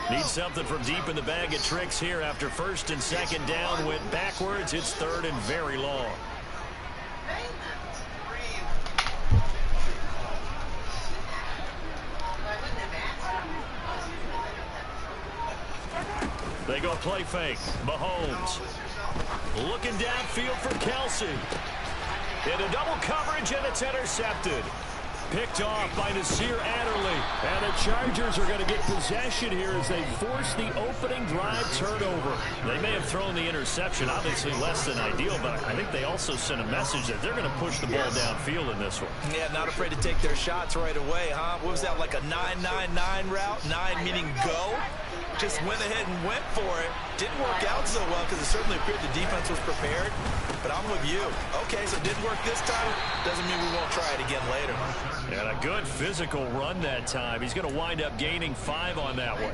Needs something from deep in the bag of tricks here after 1st and 2nd down. Went backwards. It's 3rd and very long. They go play fake. Mahomes looking downfield for Kelsey. Into double coverage, and it's intercepted. Picked off by Nasir Adderley. And the Chargers are going to get possession here as they force the opening drive turnover. They may have thrown the interception, obviously less than ideal, but I think they also sent a message that they're going to push the ball downfield in this one. Yeah, not afraid to take their shots right away, huh? What was that, like a 9-9-9 route? 9 meaning go? Just went ahead and went for it. Didn't work out so well because it certainly appeared the defense was prepared. But I'm with you. Okay, so it didn't work this time. Doesn't mean we won't try it again later. And a good physical run that time. He's going to wind up gaining 5 on that one.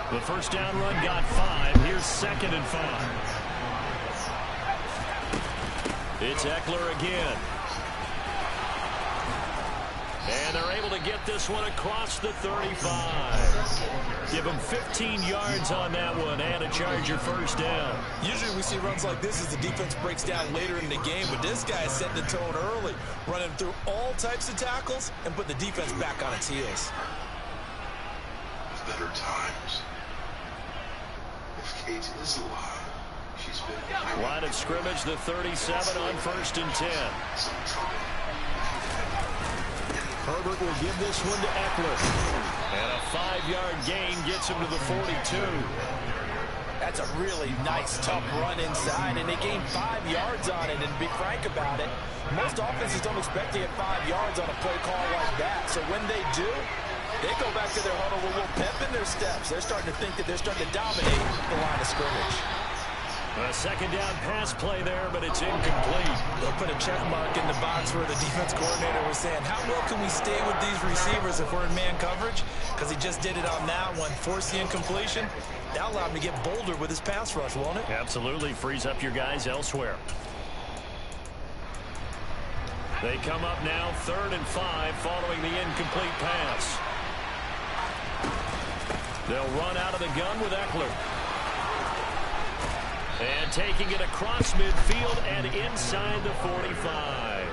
The 1st down run got 5. Here's 2nd and 5. It's Eckler again. And they're able to get this one across the 35. Give them 15 yards on that one and a Charger 1st down. Usually we see runs like this as the defense breaks down later in the game, but this guy is setting the tone early, running through all types of tackles and putting the defense back on its heels. Better times. If Kate is alive, she's been... Line of scrimmage, the 37 on 1st and 10. Herbert will give this one to Eckler. And a 5-yard gain gets him to the 42. That's a really nice, tough run inside, and they gained 5 yards on it. And to be frank about it, most offenses don't expect to get 5 yards on a play call like that. So when they do, they go back to their huddle with a little pep in their steps. They're starting to think that they're starting to dominate the line of scrimmage. A 2nd down pass play there, but it's incomplete. They'll put a check mark in the box where the defense coordinator was saying, how well can we stay with these receivers if we're in man coverage? Because he just did it on that one. Force the incompletion. That'll allow him to get bolder with his pass rush, won't it? Absolutely. Frees up your guys elsewhere. They come up now 3rd and 5 following the incomplete pass. They'll run out of the gun with Eckler. And taking it across midfield and inside the 45.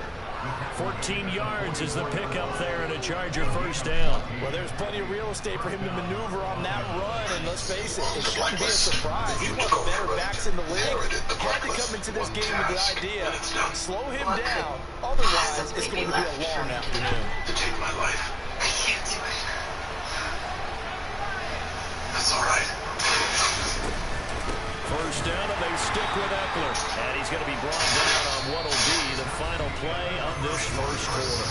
14 yards is the pickup there and a Charger 1st down. Well, there's plenty of real estate for him to maneuver on that run. And let's face it, it shouldn't be a surprise. He's one of the better backs in the league. Had to come into this game with the idea, slow him down. Otherwise, it's going to be a long afternoon. To take my life. I can't do it. That's all right. First down, and they stick with Eckler. And he's going to be brought down on what will be the final play of this first quarter.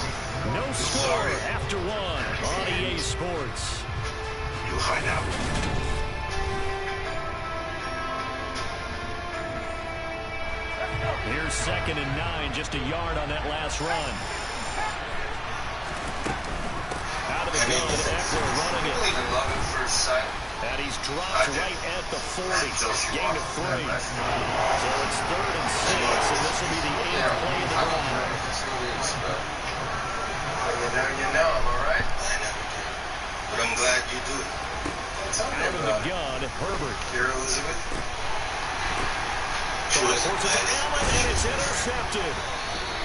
No score after one on EA Sports. You'll find out. Here's 2nd and 9, just a yard on that last run. Out of the gun, Eckler running it. And he's dropped right at the 40. Gain of 3. So it's 3rd and 6, and this will be the 8th play of the drive. You know, am I right? I know. But I'm glad you do it. Out of the gun, Herbert. Here, Elizabeth. Forces it Allen, and it's intercepted.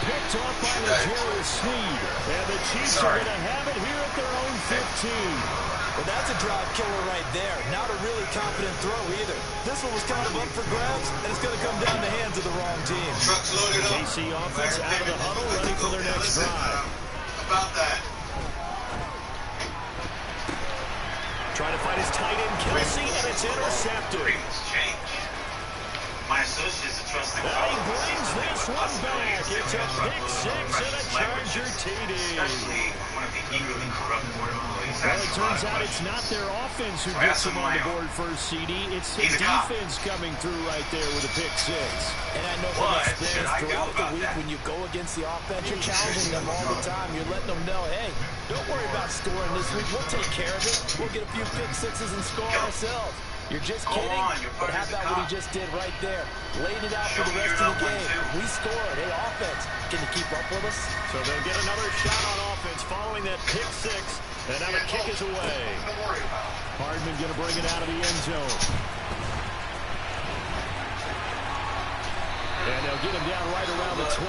Picked off by L'Jarius Sneed. And the Chiefs are going to have it here at their own 15. Well, that's a drive killer right there. Not a really confident throw either. This one was kind of up for grabs, and it's going to come down the hands of the wrong team. Trucks loaded up. KC offense out of the huddle, ready for their next drive. About that. Trying to find his tight end, Kelsey, and it's intercepted. My associates are trusting. He brings this one back. It's a pick 6 and a Charger TD. Especially one of the eagerly corrupt board employees. Well, it turns out it's not their offense who gets them on the board first, CD. It's the defense coming through right there with a pick 6. And I know from experience throughout the week when you go against the offense, you're challenging them all the time. You're letting them know, hey, don't worry about scoring this week. We'll take care of it. We'll get a few pick 6s and score ourselves. You're just kidding, but how about what he just did right there? Laid it out for the rest of the game. We scored. Hey, offense, can you keep up with us? So they'll get another shot on offense following that pick 6. And now the kick is away. Hardman going to bring it out of the end zone. And they'll get him down right around the 25,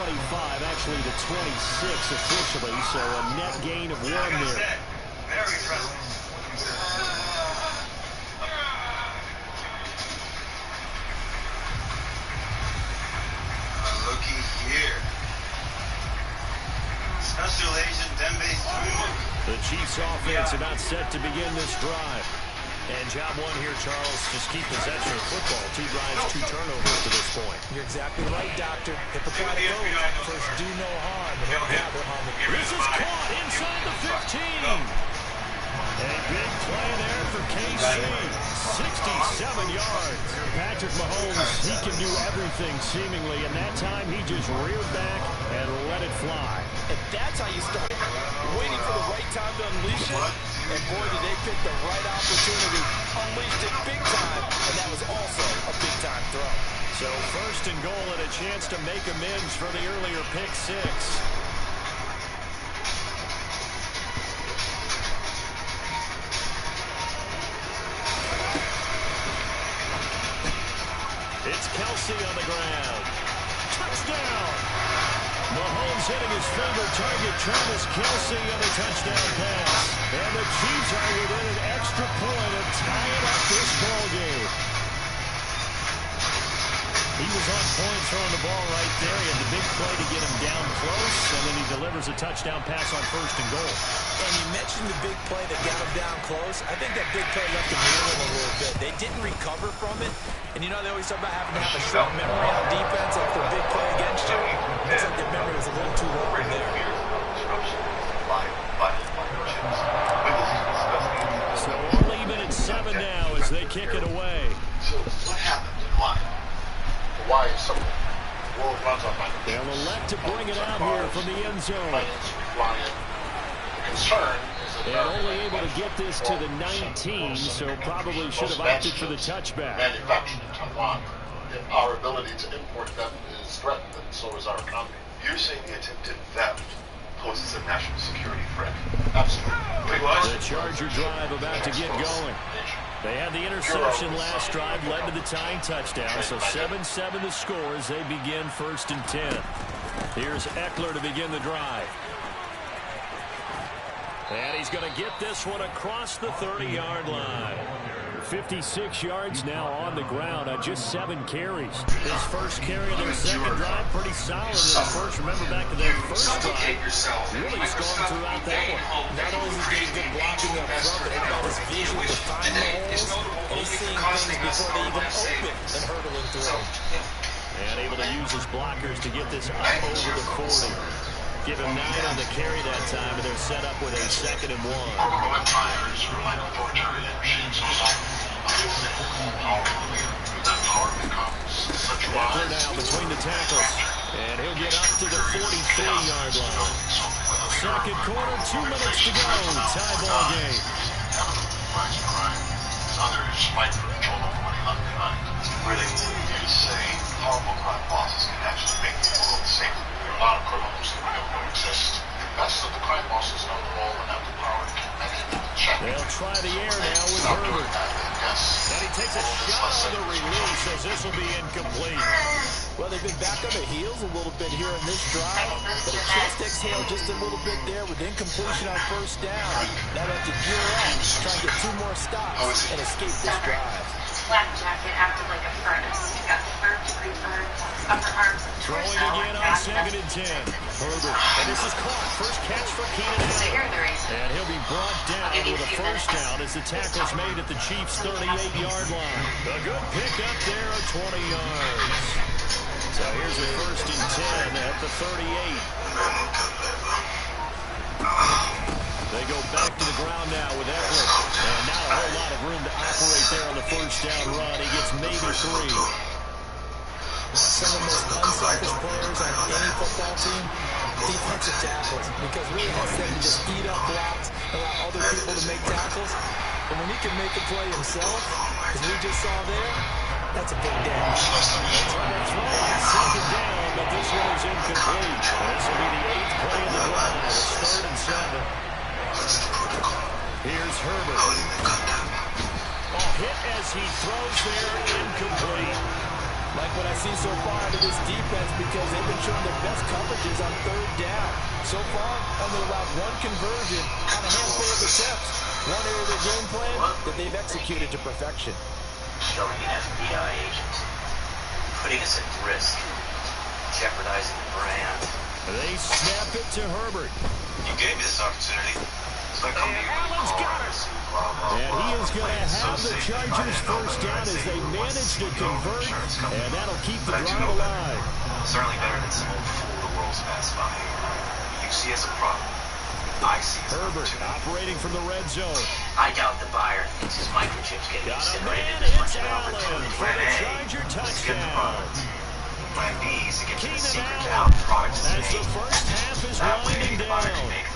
actually the 26 officially, so a net gain of 1 there. Very impressive. Looky here. Special Agent Dembe's The Chiefs offense about set to begin this drive. And job 1 here, Charles, just keep possession of football. 2 drives, 2 turnovers to this point. You're exactly right, Doctor. Hippocratic oath. First, do no harm, and then gather harm. This is caught inside the 15. A big play there for KC. 67 yards. Patrick Mahomes, he can do everything seemingly, and that time he just reared back and let it fly. And that's how you start. Waiting for the right time to unleash it. And boy, did they pick the right opportunity. Unleashed it big time, and that was also a big-time throw. So 1st and goal and a chance to make amends for the earlier pick 6. It's Kelsey on the ground. Touchdown! Mahomes hitting his favorite target, Travis Kelsey, on a touchdown pass. And the Chiefs are within an extra point of tying up this ball game. He was on point throwing the ball right there. He had the big play to get him down close, and then he delivers a touchdown pass on 1st and goal. And you mentioned the big play that got him down close. I think that big play left him reeling a little bit. They didn't recover from it. And you know, they always talk about having to have a short memory on defense after a big play against you. Looks like their memory was a little too low in there. So only even at 7 now as they kick it away. So what happened and why? Why is something? World runs on my They'll elect to bring it out here from the end zone. Concern is and only able to get this to the 19, so probably should have opted for the touchback. Manufactured in Taiwan. Our ability to import them is threatened, and so is our economy. You're saying the attempted theft poses a national security threat? Absolutely. The Charger drive about to get going. They had the interception last drive, led to the tying touchdown, so 7-7 the score as they begin 1st and 10. Here's Eckler to begin the drive. And he's going to get this one across the 30-yard line. 56 yards now on the ground on just 7 carries. His first carry of their second drive, pretty solid. His first, remember back to their first drive, really strong throughout that one. Not only is he getting good blocking up front, but how about his vision to find the holes, and he's seeing things before they even open and hurdling through. And able to use his blockers to get this up over the 40. Give him 9 on the carry that time, and they're set up with a 2nd and 1. Eckler now between the tackles, and he'll get up to the 43-yard line. Second quarter, 2 minutes to go. Tie ball game. Really, you say horrible crime bosses can actually make the world safer. There are a lot of criminals that we don't know exist. That's what the crime bosses know the role and have the power to make it check. They'll try the air now with Herbert. And he takes a shot on the release as this will be incomplete. Well, they've been back on their heels a little bit here in this drive, but a chest exhale just a little bit there with incompletion on first down. Now they have to gear up, try and get 2 more stops, and escape this drive. Black jacket acted like a furnace. He's got 3rd-degree burns on his upper arms and Throwing torso. again on 2nd and 10. Herbert. And this is caught. First catch for Keenan So you're Allen. the reason. And he'll be brought down with a first down as the tackle's made at the Chiefs' 38-yard line. A good pickup there of 20 yards. So here's a 1st and 10 at the 38. They go back to the ground now with Eckler. And not a whole lot of room to operate there on the first down run. He gets maybe 3. Some of the most unselfish players on any football team, defensive tackles, because really has them to just eat up blocks, allow other people to make tackles. But when he can make a play himself, as we just saw there, that's a big day. Trying to throw on 2nd down, but this one is incomplete. This will be the 8th play of the drive. It's 3rd and 7. Here's Herbert. A hit as he throws there, incomplete. Like what I've seen so far out of this defense, because they've been showing their best coverages on 3rd down. So far, only allowed 1 conversion on a handful of attempts. One area of their game plan that they've executed to perfection. Showing an FBI agent, putting us at risk, jeopardizing the brand. They snap it to Herbert. You gave me this opportunity, so I come to you. Allen's got it. And he is going to have the Chargers first down as they manage to convert, and that'll keep the drive alive. Certainly better than some old fool the world's passed by. You see as a problem. I see as Herbert operating from the red zone. I doubt the buyer thinks his microchips getting Got a incinerated man, as much it's of an Allen opportunity. for the Charger touchdown. Plan B is to get to the Keenan secret to Allen how the product is as the made. first half is winding down.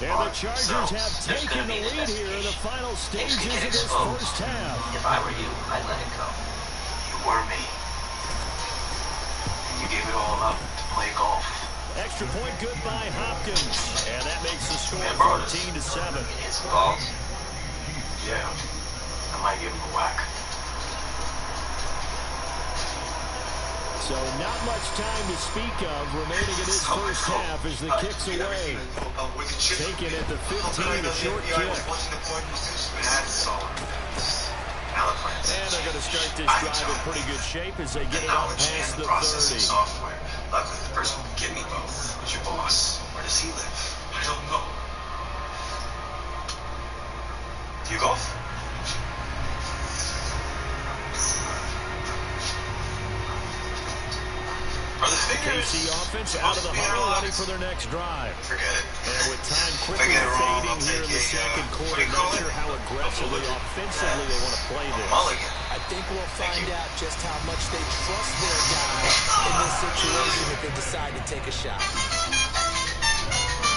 And the Chargers have taken the lead here in the final stages of this first half. If I were you, I'd let it go. You were me. You gave it all up to play golf. Extra point good by Hopkins. And that makes the score 14-7. Hit some balls. Yeah. I might give him a whack. So not much time to speak of remaining in this first half as the kick's away. Taken at the 15, a short kick. And they're going to start this drive in pretty good shape as they get it up past the 30. Luckily, the person who give me both was your boss. Where does he live? I don't know. Do you golf? KC offense out of the huddle, ready for their next drive. Forget it. And with time quickly fading here in the second quarter, not sure how aggressively, offensively they want to play this. I think we'll find out just how much they trust their guy in this situation if they decide to take a shot.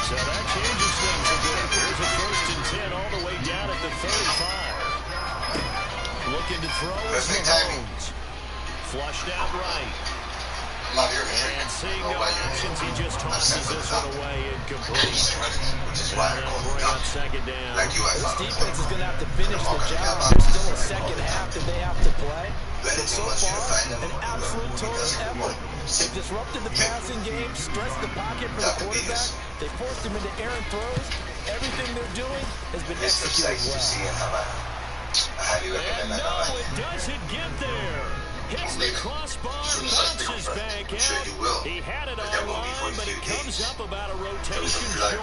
So that changes things a bit. Here's a 1st and 10 all the way down at the 35. Looking to throw is Mahomes. Flushed out right. And seeing no options, he just tosses this one away incomplete. And that'll bring up 2nd down. This defense is going to have to finish the job. There's still a second half that they have to play. But so far, an absolute total effort. They've disrupted the passing game, stressed the pocket for the quarterback. They forced him into errant throws. Everything they're doing has been executed well. And no, it doesn't get there. Hits the crossbar, bounces back out. He had it all along, but it comes up about a rotation short.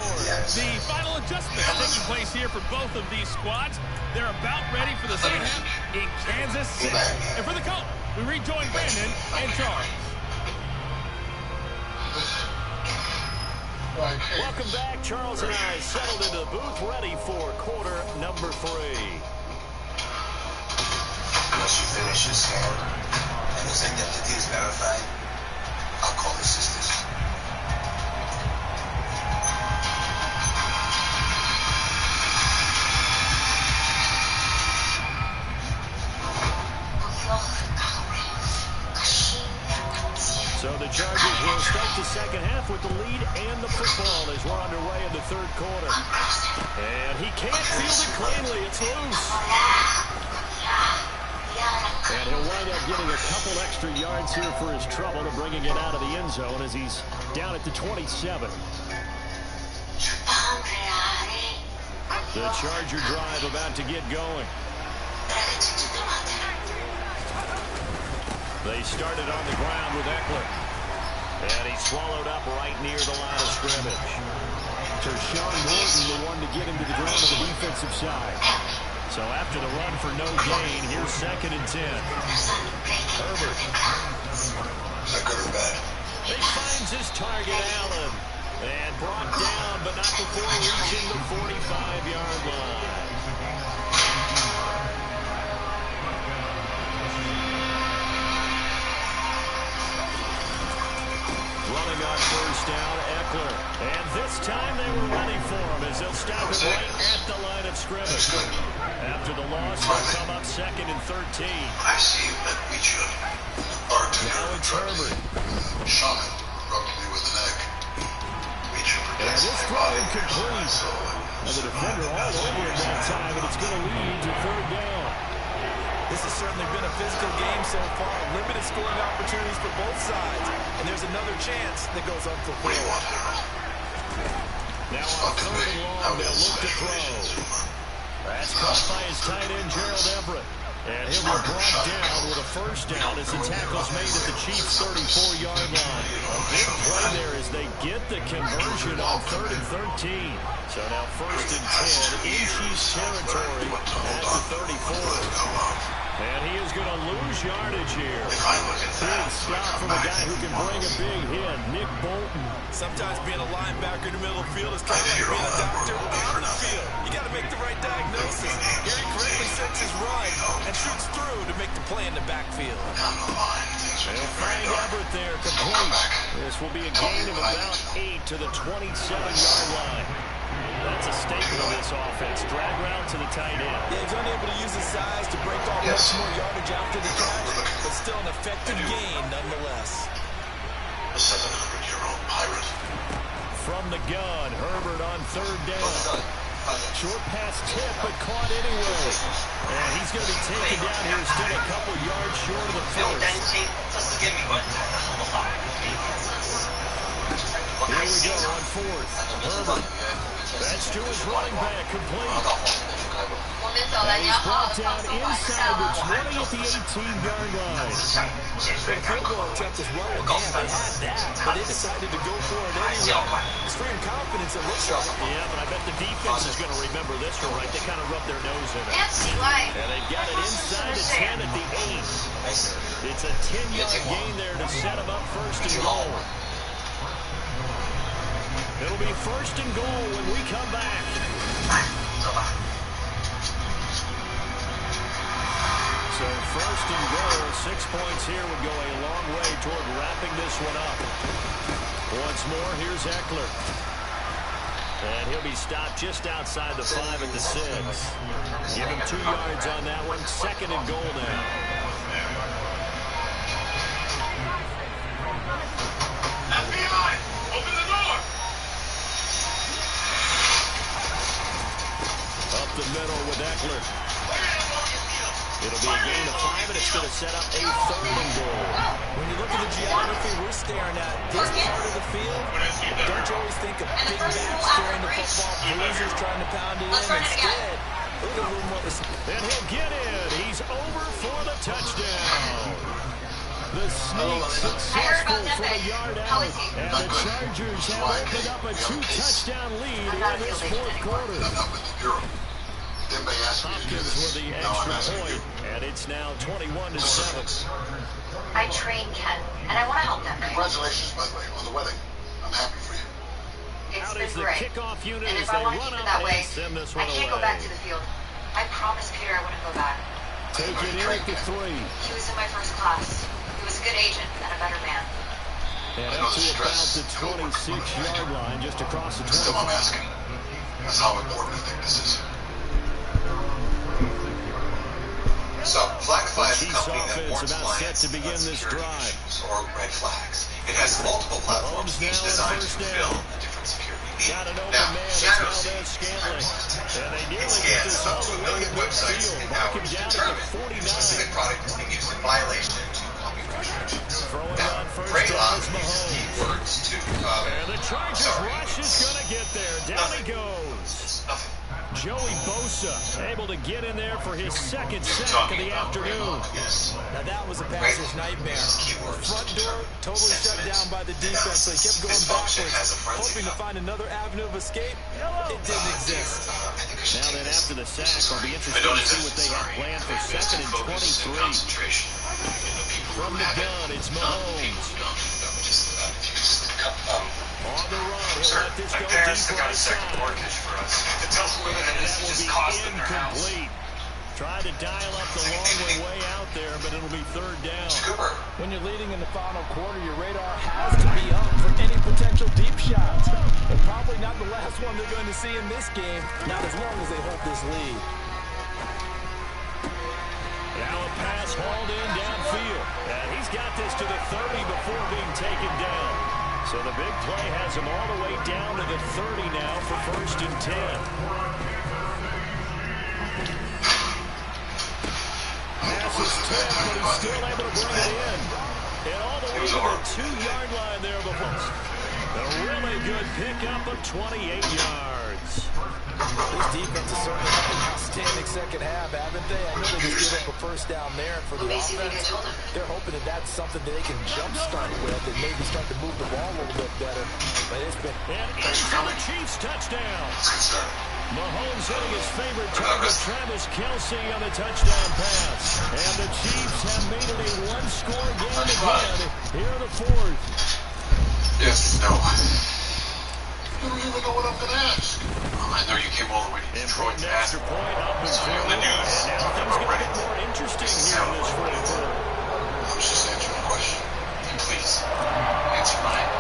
The final adjustment taking place here for both of these squads. They're about ready for the second half in Kansas City. And for the Colts, we rejoin Brandon and Charles. Welcome back. Charles and I settled into the booth, ready for quarter number 3. Once you finish your scan, and his identity is verified, I'll call the sisters. So the Chargers will start the second half with the lead and the football as we're underway in the third quarter. And he can't field it cleanly. It's loose. And he'll wind up getting a couple extra yards here for his trouble to bringing it out of the end zone as he's down at the 27. The Charger drive about to get going. They started on the ground with Eckler. And he swallowed up right near the line of scrimmage. Tershawn Morton, the one to get him to the ground on the defensive side. So after the run for no gain, here's 2nd and 10. Herbert. Is that good or bad? He finds his target, Allen. And brought down, but not before reaching the 45-yard line. Running on first down, Eckler. And this time they were ready for him as they'll stop him right at the line of scrimmage. After the loss, they'll come up 2nd and 13. I see that we should. Now it's Herbert. Sean, probably with an egg. And this throw incomplete. And the defender all over him that time, and it's going to lead to 3rd down. This has certainly been a physical game so far. Limited scoring opportunities for both sides. And there's another chance that goes unfulfilled. Now on 3rd and long, they'll look to throw. That's caught by his tight end, Gerald Everett. And he'll be brought down with a first down as the tackle's made at the Chiefs' 34-yard line. A big play there as they get the conversion on 3rd and 13. So now 1st and 10 in Chiefs territory at the 34. And he is going to lose yardage here. Big stop from a guy who can bring a big hit, Nick Bolton. Sometimes being a linebacker in the middle of the field is kind of like being a doctor on the field. You got to make the right diagnosis. Here he correctly sets his run and shoots through to make the play in the backfield. They'll find Everett there, complete. This will be a gain of about 8 to the 27-yard line. That's a staple of this offense. Drag route to the tight end. Yeah, he's unable to use his size to break off much more yardage after the catch, but still an effective gain nonetheless. A 700-year-old pirate. From the gun, Herbert on 3rd down. Short pass tip, but caught anyway. And he's going to be taken down here, still a couple yards short of the first. Here we go on 4th. Herbert. That's to his running back, complete. And he's brought down inside the 20 at the 18-yard line. The football attempt as well. Man, they had that, but they decided to go for it anyway. Extreme confidence, it looks like. Yeah, but I bet the defense is going to remember this one, right? They kind of rub their nose in it. And they've got it inside the 10 at the 8. It's a 10-yard gain there to set them up 1st and goal. It'll be 1st and goal when we come back. So 1st and goal, 6 points here would go a long way toward wrapping this one up. Once more, here's Eckler. And he'll be stopped just outside the 5 at the 6. Give him 2 yards on that one. 2nd and goal now. FBI, open the door! Up the middle with Eckler. It'll be a gain of 5, and it's going to set up a 3rd and goal. When you look at the geography we're staring at, this part of the field, don't you always think of big backs carrying the football, bruisers trying to pound it in? Instead, look at a little more. And he'll get in. He's over for the touchdown. The sneak successful for a yard out. And the Chargers have opened up a 2-touchdown lead in this 4th quarter. Hopkins with the extra point, and it's now 21-7. I train Ken, and I want to help them. Congratulations, by the way, on the wedding. I'm happy for you. It's Out been is the great. kickoff unit And as if they I want to run keep it up that way, and send this I one can't away. go back to the field. I promised Peter I wouldn't go back. Take it in at the 3. He was in my first class. He was a good agent and a better man. And up to about the 26-yard line, just across the 25. Still, I'm asking. That's how important I think this is. So, Flagify is a company that warns clients of security issues or red flags. It has multiple platforms, each designed to fulfill a different security need. Now, Shadow Siege And they nearly it get scans this up all to the a way million to websites midfield. in Marking hours to down at determine the if 49. a specific product is being used in violation to copyright restrictions. Throwing Now, on first Graylock down is uses Mahomes. keywords to, And the Chargers rush is going to get there. Down he goes. It's nothing. Joey Bosa able to get in there for his 2nd sack of the afternoon. Yes. Now that was a passer's nightmare. Front door totally shut down by the defense, so he kept going backwards, hoping to find another avenue of escape. It didn't exist. Now then, after the sack, it'll be interesting to see what they have planned for 2nd and 23. From the gun, it's Mahomes. On the run, he'll let this go deep right side. It tells me that And this that will just be cost them their house. incomplete. Tried to dial up the long way out there, but it'll be 3rd down. Cooper. When you're leading in the final quarter, your radar has to be up for any potential deep shots. And probably not the last one they're going to see in this game, not as long as they hold this lead. Now a pass hauled in downfield. And he's got this to the 30 before being taken down. So the big play has him all the way down to the 30 now for 1st and 10. Pass is tipped, but he's still able to bring it in. And all the way to the 2-yard line there before. A really good pickup of 28 yards. This defense has certainly had an outstanding second half, haven't they? I know they just gave up a first down there, and for the What makes you think I offense, told him? they're hoping that that's something that they can jumpstart with and maybe start to move the ball a little bit better. But it's been... And into the Chiefs touchdown. Mahomes hitting his favorite target, Travis Kelce, on the touchdown pass. And the Chiefs have made it a 1-score game again here in the 4th. Yes, no. I don't even know what I'm going to ask. I know you came all the way to Detroit to ask. Extra point up and So through. the news. And now things get a bit more interesting here in this 4th quarter. I was just answering the question. And please, answer mine.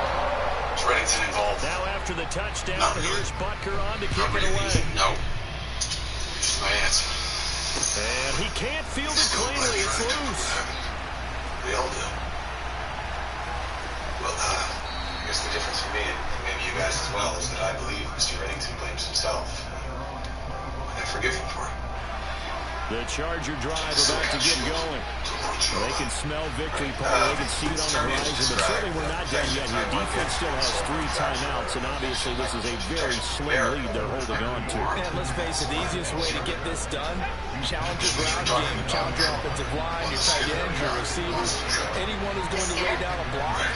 Is Reddington involved? Now after the touchdown, Not really. here's Butker on to kick Not it really. away. No. This is my answer. And he can't field it cleanly. It's loose. We all do. Well, I guess the difference for me, and maybe you guys as well, is that I believe Mr. Reddington blames himself. And I forgive him for it. The Charger drive about to get going. They can smell victory, Paul. They can see it on the horizon, but certainly we're not done yet here. Defense still has 3 timeouts, and obviously this is a very slim lead they're holding on to. And let's face it, the easiest way to get this done, challenge your ground game, challenge your offensive line, your tight ends, your receivers, anyone who's going to lay down a block.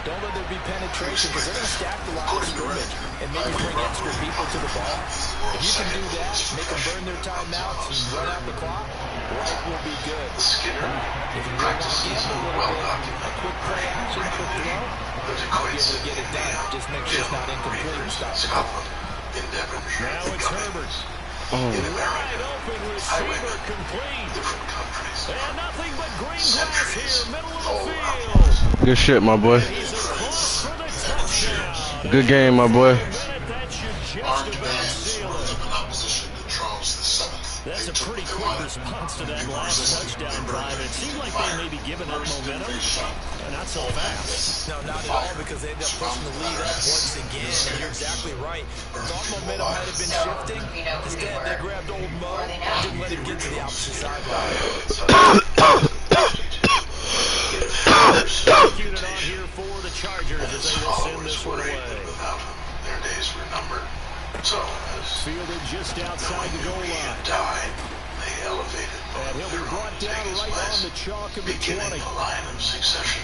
Don't let there be penetration, because they're going to stack the line of scrimmage and maybe bring extra people to the ball. If you can do that, make them burn their timeouts and run out the clock, life will be good. If you run out gamble a little bit, a quick play action, quick throw, you'll be able to get it done. Just make sure it's not incomplete and stop the clock. Now it's Herbert. Wide open receiver complete. And nothing but green grass here, middle of the field. Good shit, my boy. He's across for the touchdown. Good game, my boy. That should just about seal it. Opposition to Charles VII. That's a pretty quick response to that last touchdown drive. It seemed like they may be giving up momentum. Not so fast. No, not at all, because they end up pushing the lead up once again. And you're exactly right. The thought momentum had been shifting. Instead, they grabbed old Mo and didn't let him get to the opposite sideline. Executed on here for the Chargers as they will send this one away. Their days were numbered. So, fielded just outside the goal line. Died, they elevated and he'll be brought down right on the chalk of the 20. The line of succession